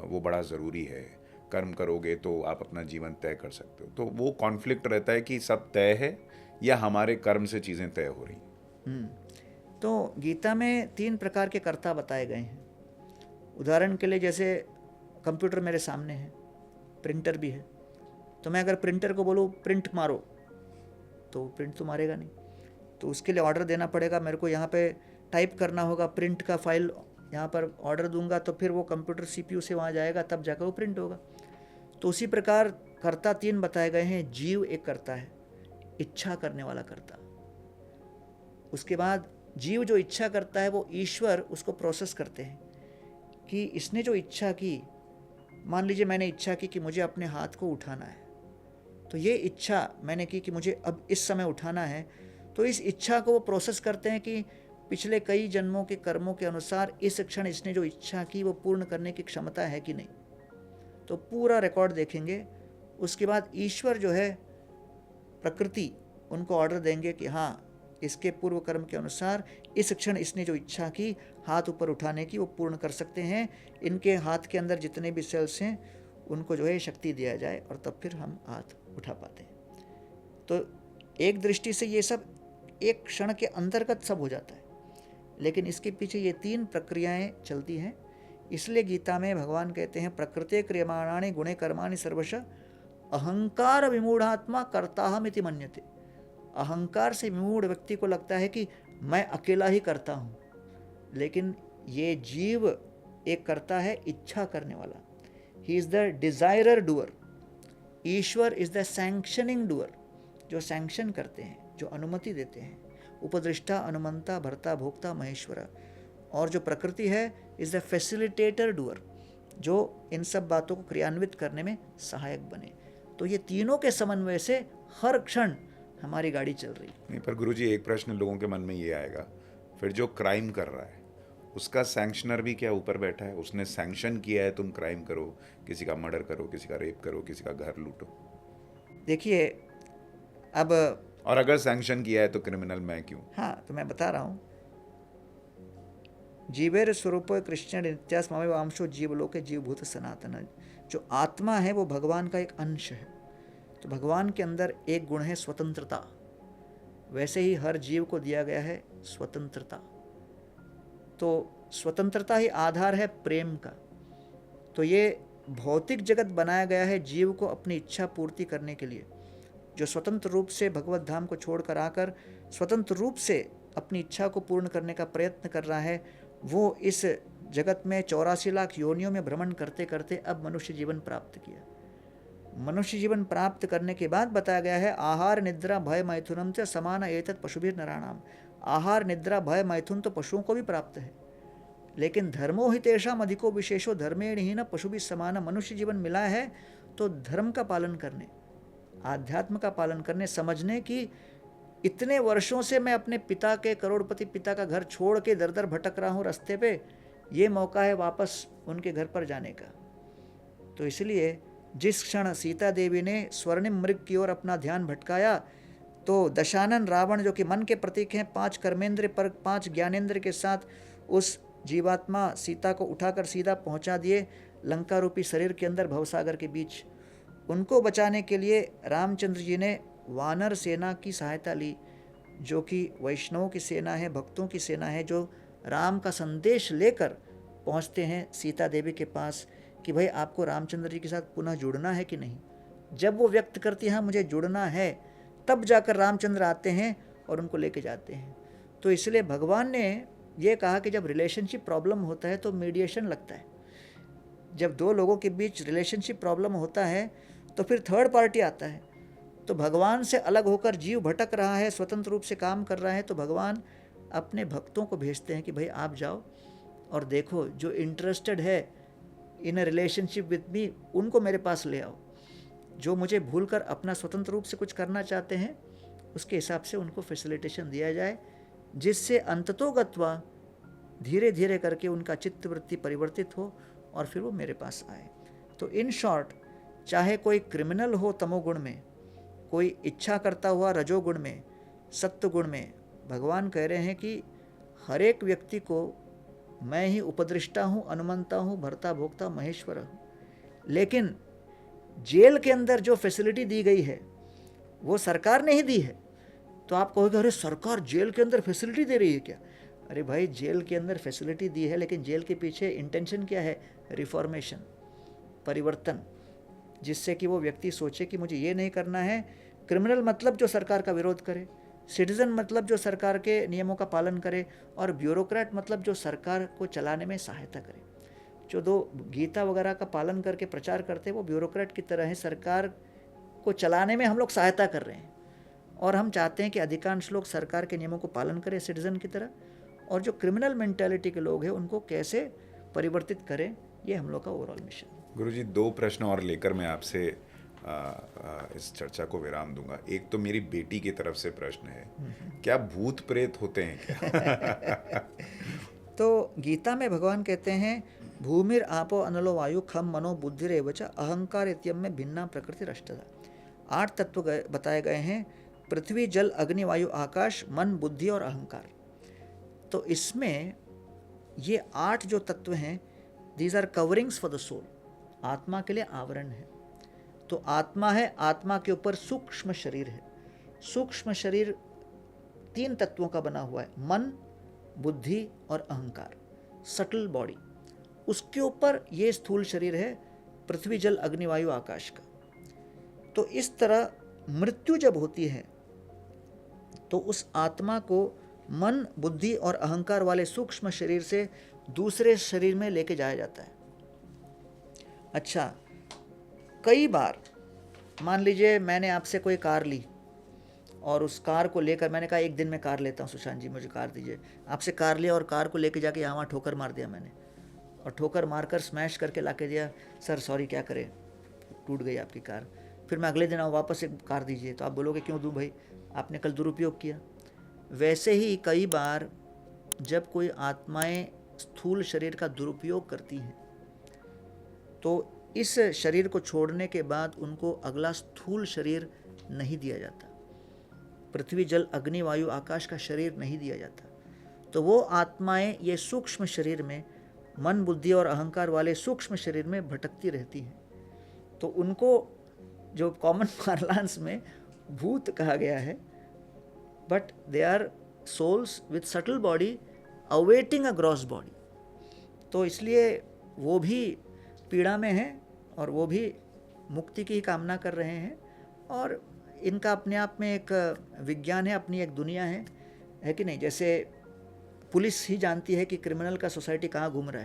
वो बड़ा ज़रूरी है, कर्म करोगे तो आप अपना जीवन तय कर सकते हो। तो वो कॉन्फ्लिक्ट रहता है कि सब तय है या हमारे कर्म से चीज़ें तय हो रही। तो गीता में 3 प्रकार के कर्ता बताए गए हैं। उदाहरण के लिए जैसे कंप्यूटर मेरे सामने है, प्रिंटर भी है, तो मैं अगर प्रिंटर को बोलूँ प्रिंट मारो, तो प्रिंट तो मारेगा नहीं। तो उसके लिए ऑर्डर देना पड़ेगा, मेरे को यहाँ पे टाइप करना होगा, प्रिंट का फाइल यहाँ पर ऑर्डर दूंगा, तो फिर वो कंप्यूटर सीपीयू से वहाँ जाएगा, तब जाकर वो प्रिंट होगा। तो उसी प्रकार कर्ता 3 बताए गए हैं। जीव एक कर्ता है, इच्छा करने वाला कर्ता। उसके बाद जीव जो इच्छा करता है, वो ईश्वर उसको प्रोसेस करते हैं कि इसने जो इच्छा की, मान लीजिए मैंने इच्छा की कि मुझे अपने हाथ को उठाना है, तो ये इच्छा मैंने की कि मुझे अब इस समय उठाना है, तो इस इच्छा को वो प्रोसेस करते हैं कि पिछले कई जन्मों के कर्मों के अनुसार इस क्षण इसने जो इच्छा की वो पूर्ण करने की क्षमता है कि नहीं। तो पूरा रिकॉर्ड देखेंगे। उसके बाद ईश्वर जो है, प्रकृति, उनको ऑर्डर देंगे कि हाँ, इसके पूर्व कर्म के अनुसार इस क्षण इसने जो इच्छा की हाथ ऊपर उठाने की, वो पूर्ण कर सकते हैं। इनके हाथ के अंदर जितने भी सेल्स हैं उनको जो है शक्ति दिया जाए, और तब फिर हम हाथ उठा पाते हैं। तो एक दृष्टि से ये सब एक क्षण के अंतर्गत सब हो जाता है, लेकिन इसके पीछे ये 3 प्रक्रियाएं चलती हैं। इसलिए गीता में भगवान कहते हैं, प्रकृते क्रियमाणानि गुणे कर्माणि सर्वशः अहंकार विमूढ़ात्मा कर्ताहमिति मन्यते। अहंकार से विमूढ़ व्यक्ति को लगता है कि मैं अकेला ही करता हूँ, लेकिन ये जीव एक करता है, इच्छा करने वाला। He is the desirer doer, ईश्वर इज द सैंक्शनिंग डूअर, जो सैंक्शन करते हैं, जो अनुमति देते हैं। उपदृष्टा, अनुमंता, भर्ता, भोक्ता, महेश्वरा। और जो प्रकृति है इज द फैसिलिटेटर डूअर, जो इन सब बातों को क्रियान्वित करने में सहायक बने। तो ये तीनों के समन्वय से हर क्षण हमारी गाड़ी चल रही है। नहीं, पर गुरुजी एक प्रश्न लोगों के मन में ये आएगा, फिर जो क्राइम कर रहा है उसका सैंक्शनर भी क्या ऊपर बैठा है? उसने सैंक्शन किया है तुम क्राइम करो, किसी का मर्डर करो, किसी का रेप करो, किसी का घर लूटो। देखिए अब, और अगर सैंक्शन किया है तो क्रिमिनल मैं क्यों? हाँ, तो मैं बता रहा हूँ, जीवेर स्वरूप कृष्ण नित्यास ममे वांशो जीवलोके जीवभूत सनातन। जो आत्मा है वो भगवान का एक अंश है। तो भगवान के अंदर एक गुण है स्वतंत्रता, वैसे ही हर जीव को दिया गया है स्वतंत्रता। तो स्वतंत्रता ही आधार है प्रेम का। तो ये भौतिक जगत बनाया गया है जीव को अपनी इच्छा पूर्ति करने के लिए। जो स्वतंत्र रूप से भगवत धाम को छोड़कर आकर स्वतंत्र रूप से अपनी इच्छा को पूर्ण करने का प्रयत्न कर रहा है, वो इस जगत में 84 लाख योनियों में भ्रमण करते करते अब मनुष्य जीवन प्राप्त किया। मनुष्य जीवन प्राप्त करने के बाद बताया गया है, आहार निद्रा भय मैथुनम च समान एतत् पशुभिर नराणाम। आहार निद्रा भय मैथुन तो पशुओं को भी प्राप्त है, लेकिन धर्मो ही तेषाम अधिको विशेषो धर्मेण ही न पशुभिः समान। मनुष्य जीवन मिला है तो धर्म का पालन करने, आध्यात्म का पालन करने, समझने की इतने वर्षों से मैं अपने पिता के, करोड़पति पिता का घर छोड़ के दर दर भटक रहा हूँ रास्ते पे, ये मौका है वापस उनके घर पर जाने का। तो इसलिए जिस क्षण सीता देवी ने स्वर्णिम मृग की ओर अपना ध्यान भटकाया, तो दशानन रावण, जो कि मन के प्रतीक हैं, 5 कर्मेंद्र पर 5 ज्ञानेंद्र के साथ उस जीवात्मा सीता को उठाकर सीधा पहुंचा दिए लंका रूपी शरीर के अंदर भवसागर के बीच। उनको बचाने के लिए रामचंद्र जी ने वानर सेना की सहायता ली, जो कि वैष्णवों की सेना है, भक्तों की सेना है, जो राम का संदेश लेकर पहुंचते हैं सीता देवी के पास कि भाई आपको रामचंद्र जी के साथ पुनः जुड़ना है कि नहीं। जब वो व्यक्त करती हैं मुझे जुड़ना है, तब जाकर रामचंद्र आते हैं और उनको लेके जाते हैं। तो इसलिए भगवान ने ये कहा कि जब रिलेशनशिप प्रॉब्लम होता है तो मीडिएशन लगता है। जब दो लोगों के बीच रिलेशनशिप प्रॉब्लम होता है तो फिर थर्ड पार्टी आता है। तो भगवान से अलग होकर जीव भटक रहा है, स्वतंत्र रूप से काम कर रहा है, तो भगवान अपने भक्तों को भेजते हैं कि भाई आप जाओ और देखो, जो इंटरेस्टेड है इन अ रिलेशनशिप विद मी, उनको मेरे पास ले आओ। जो मुझे भूलकर अपना स्वतंत्र रूप से कुछ करना चाहते हैं, उसके हिसाब से उनको फैसिलिटेशन दिया जाए, जिससे अंततोगत्वा धीरे धीरे करके उनका चित्त वृत्ति परिवर्तित हो और फिर वो मेरे पास आए। तो इन शॉर्ट, चाहे कोई क्रिमिनल हो तमोगुण में, कोई इच्छा करता हुआ रजोगुण में, सत्व गुण में, भगवान कह रहे हैं कि हर एक व्यक्ति को मैं ही उपदृष्टा हूँ, अनुमंता हूँ, भर्ता भोक्ता महेश्वर हूँ। लेकिन जेल के अंदर जो फैसिलिटी दी गई है वो सरकार ने ही दी है। तो आप कहोगे अरे सरकार जेल के अंदर फैसिलिटी दे रही है क्या? अरे भाई, जेल के अंदर फैसिलिटी दी है, लेकिन जेल के पीछे इंटेंशन क्या है? रिफॉर्मेशन, परिवर्तन, जिससे कि वो व्यक्ति सोचे कि मुझे ये नहीं करना है। क्रिमिनल मतलब जो सरकार का विरोध करे, सिटीजन मतलब जो सरकार के नियमों का पालन करे, और ब्यूरोक्रेट मतलब जो सरकार को चलाने में सहायता करे। जो दो गीता वगैरह का पालन करके प्रचार करते हैं वो ब्यूरोक्रेट की तरह है, सरकार को चलाने में हम लोग सहायता कर रहे हैं। और हम चाहते हैं कि अधिकांश लोग सरकार के नियमों को पालन करें सिटीजन की तरह, और जो क्रिमिनल मेंटालिटी के लोग हैं उनको कैसे परिवर्तित करें, ये हम लोग का ओवरऑल मिशन है। गुरुजी, 2 प्रश्न और लेकर मैं आपसे इस चर्चा को विराम दूंगा। एक तो मेरी बेटी की तरफ से प्रश्न है, क्या भूत प्रेत होते हैं क्या? तो गीता में भगवान कहते हैं भूमिर आपो अनलो वायु खम मनो बुद्धिरेव च अहंकार इत्यम में भिन्ना प्रकृति रष्टदा। 8 तत्व बताए गए हैं, पृथ्वी, जल, अग्नि, वायु, आकाश, मन, बुद्धि और अहंकार। तो इसमें ये 8 जो तत्व हैं, these are coverings for the soul, आत्मा के लिए आवरण है। तो आत्मा है, आत्मा के ऊपर सूक्ष्म शरीर है। सूक्ष्म शरीर 3 तत्वों का बना हुआ है, मन, बुद्धि और अहंकार, सटल बॉडी। उसके ऊपर ये स्थूल शरीर है, पृथ्वी, जल, अग्नि, वायु, आकाश का। तो इस तरह मृत्यु जब होती है तो उस आत्मा को मन, बुद्धि और अहंकार वाले सूक्ष्म शरीर से दूसरे शरीर में लेके जाया जाता है। अच्छा, कई बार मान लीजिए मैंने आपसे कोई कार ली और उस कार को लेकर मैंने कहा एक दिन में कार लेता हूँ सुशांत जी, मुझे कार दीजिए। आपसे कार लिया और कार को लेके जाके यहाँ ठोकर मार दिया मैंने, और ठोकर मारकर स्मैश करके लाके दिया, सर सॉरी क्या करें, टूट गई आपकी कार। फिर मैं अगले दिन आऊँ, वापस एक कार दीजिए, तो आप बोलोगे क्यों दूँ भाई, आपने कल दुरुपयोग किया। वैसे ही कई बार जब कोई आत्माएं स्थूल शरीर का दुरुपयोग करती हैं तो इस शरीर को छोड़ने के बाद उनको अगला स्थूल शरीर नहीं दिया जाता, पृथ्वी, जल, अग्नि, वायु, आकाश का शरीर नहीं दिया जाता। तो वो आत्माएं ये सूक्ष्म शरीर में, मन, बुद्धि और अहंकार वाले सूक्ष्म शरीर में भटकती रहती हैं। तो उनको जो कॉमन पार्लांस में भूत कहा गया है, but they are souls with subtle body awaiting a gross body. तो इसलिए वो भी पीड़ा में हैं और वो भी मुक्ति की कामना कर रहे हैं, और इनका अपने आप में एक विज्ञान है, अपनी एक दुनिया है कि नहीं। जैसे पुलिस ही जानती है कि क्रिमिनल का सोसाइटी कहाँ घूम रहा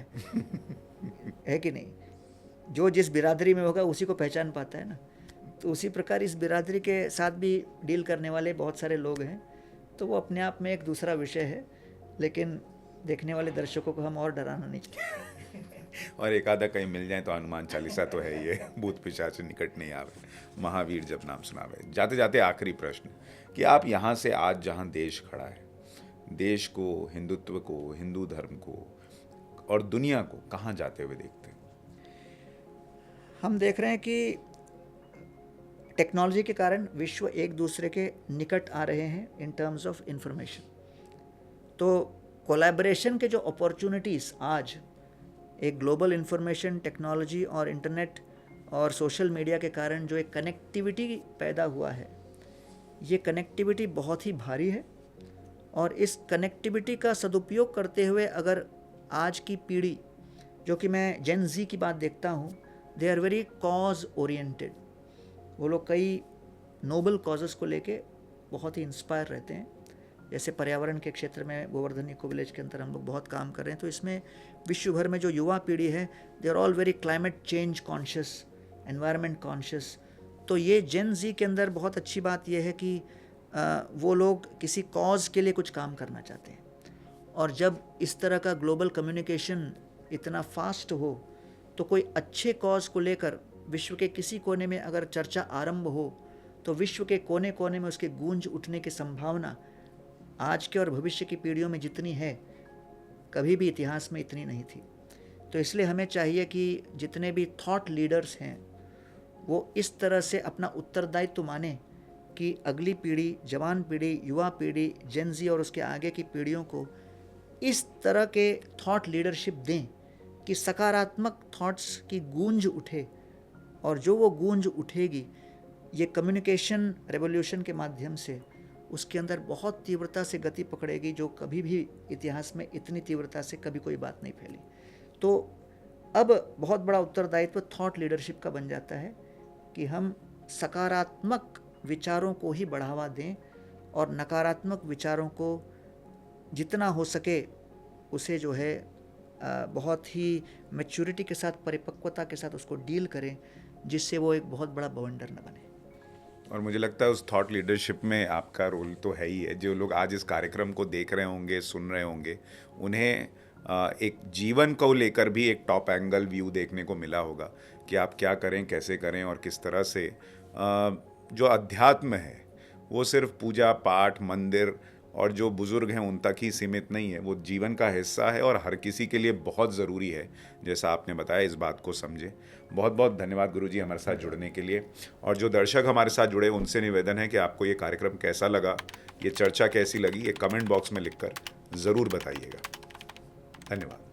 है कि नहीं। जो जिस बिरादरी में होगा उसी को पहचान पाता है ना। तो उसी प्रकार इस बिरादरी के साथ भी डील करने वाले बहुत सारे लोग हैं। तो वो अपने आप में एक दूसरा विषय है, लेकिन देखने वाले दर्शकों को हम और डराना नहीं चाहिए। और एक आधा कहीं मिल जाए तो हनुमान चालीसा तो है ही है, भूत पिशाच से निकट नहीं आवे, महावीर जब नाम सुनावे। जाते जाते आखिरी प्रश्न कि आप यहाँ से आज जहाँ देश खड़ा है, देश को, हिंदुत्व को, हिंदू धर्म को और दुनिया को कहाँ जाते हुए देखते हैं? हम देख रहे हैं कि टेक्नोलॉजी के कारण विश्व एक दूसरे के निकट आ रहे हैं इन टर्म्स ऑफ इंफॉर्मेशन। तो कोलैबोरेशन के जो अपॉर्चुनिटीज़ आज एक ग्लोबल इंफॉर्मेशन टेक्नोलॉजी और इंटरनेट और सोशल मीडिया के कारण जो एक कनेक्टिविटी पैदा हुआ है, ये कनेक्टिविटी बहुत ही भारी है। और इस कनेक्टिविटी का सदुपयोग करते हुए अगर आज की पीढ़ी, जो कि मैं जेन जी की बात देखता हूँ, they are very cause oriented. वो लोग कई नोबल कॉजेज़ को लेके बहुत ही इंस्पायर रहते हैं। जैसे पर्यावरण के क्षेत्र में गोवर्धन इको विलेज के अंदर हम लोग बहुत काम कर रहे हैं, तो इसमें विश्व भर में जो युवा पीढ़ी है, they are all very climate change conscious, environment conscious. तो ये जेन जी के अंदर बहुत अच्छी बात यह है कि वो लोग किसी कॉज के लिए कुछ काम करना चाहते हैं। और जब इस तरह का ग्लोबल कम्युनिकेशन इतना फास्ट हो, तो कोई अच्छे कॉज को लेकर विश्व के किसी कोने में अगर चर्चा आरंभ हो, तो विश्व के कोने कोने में उसके गूंज उठने की संभावना आज के और भविष्य की पीढ़ियों में जितनी है, कभी भी इतिहास में इतनी नहीं थी। तो इसलिए हमें चाहिए कि जितने भी थॉट लीडर्स हैं, वो इस तरह से अपना उत्तरदायित्व माने कि अगली पीढ़ी, जवान पीढ़ी, युवा पीढ़ी, जेन जी और उसके आगे की पीढ़ियों को इस तरह के थॉट लीडरशिप दें कि सकारात्मक थॉट्स की गूंज उठे। और जो वो गूंज उठेगी, ये कम्युनिकेशन रेवोल्यूशन के माध्यम से उसके अंदर बहुत तीव्रता से गति पकड़ेगी, जो कभी भी इतिहास में इतनी तीव्रता से कभी कोई बात नहीं फैली। तो अब बहुत बड़ा उत्तरदायित्व थॉट लीडरशिप का बन जाता है कि हम सकारात्मक विचारों को ही बढ़ावा दें और नकारात्मक विचारों को जितना हो सके उसे जो है बहुत ही मैच्योरिटी के साथ, परिपक्वता के साथ उसको डील करें, जिससे वो एक बहुत बड़ा बवंडर न बने। और मुझे लगता है उस थॉट लीडरशिप में आपका रोल तो है ही है। जो लोग आज इस कार्यक्रम को देख रहे होंगे, सुन रहे होंगे, उन्हें एक जीवन को लेकर भी एक टॉप एंगल व्यू देखने को मिला होगा कि आप क्या करें, कैसे करें और किस तरह से जो अध्यात्म है वो सिर्फ पूजा पाठ, मंदिर और जो बुज़ुर्ग हैं उन तक ही सीमित नहीं है, वो जीवन का हिस्सा है और हर किसी के लिए बहुत ज़रूरी है। जैसा आपने बताया, इस बात को समझे। बहुत बहुत धन्यवाद गुरुजी हमारे साथ जुड़ने के लिए। और जो दर्शक हमारे साथ जुड़े, उनसे निवेदन है कि आपको ये कार्यक्रम कैसा लगा, ये चर्चा कैसी लगी, ये कमेंट बॉक्स में लिखकर ज़रूर बताइएगा। धन्यवाद।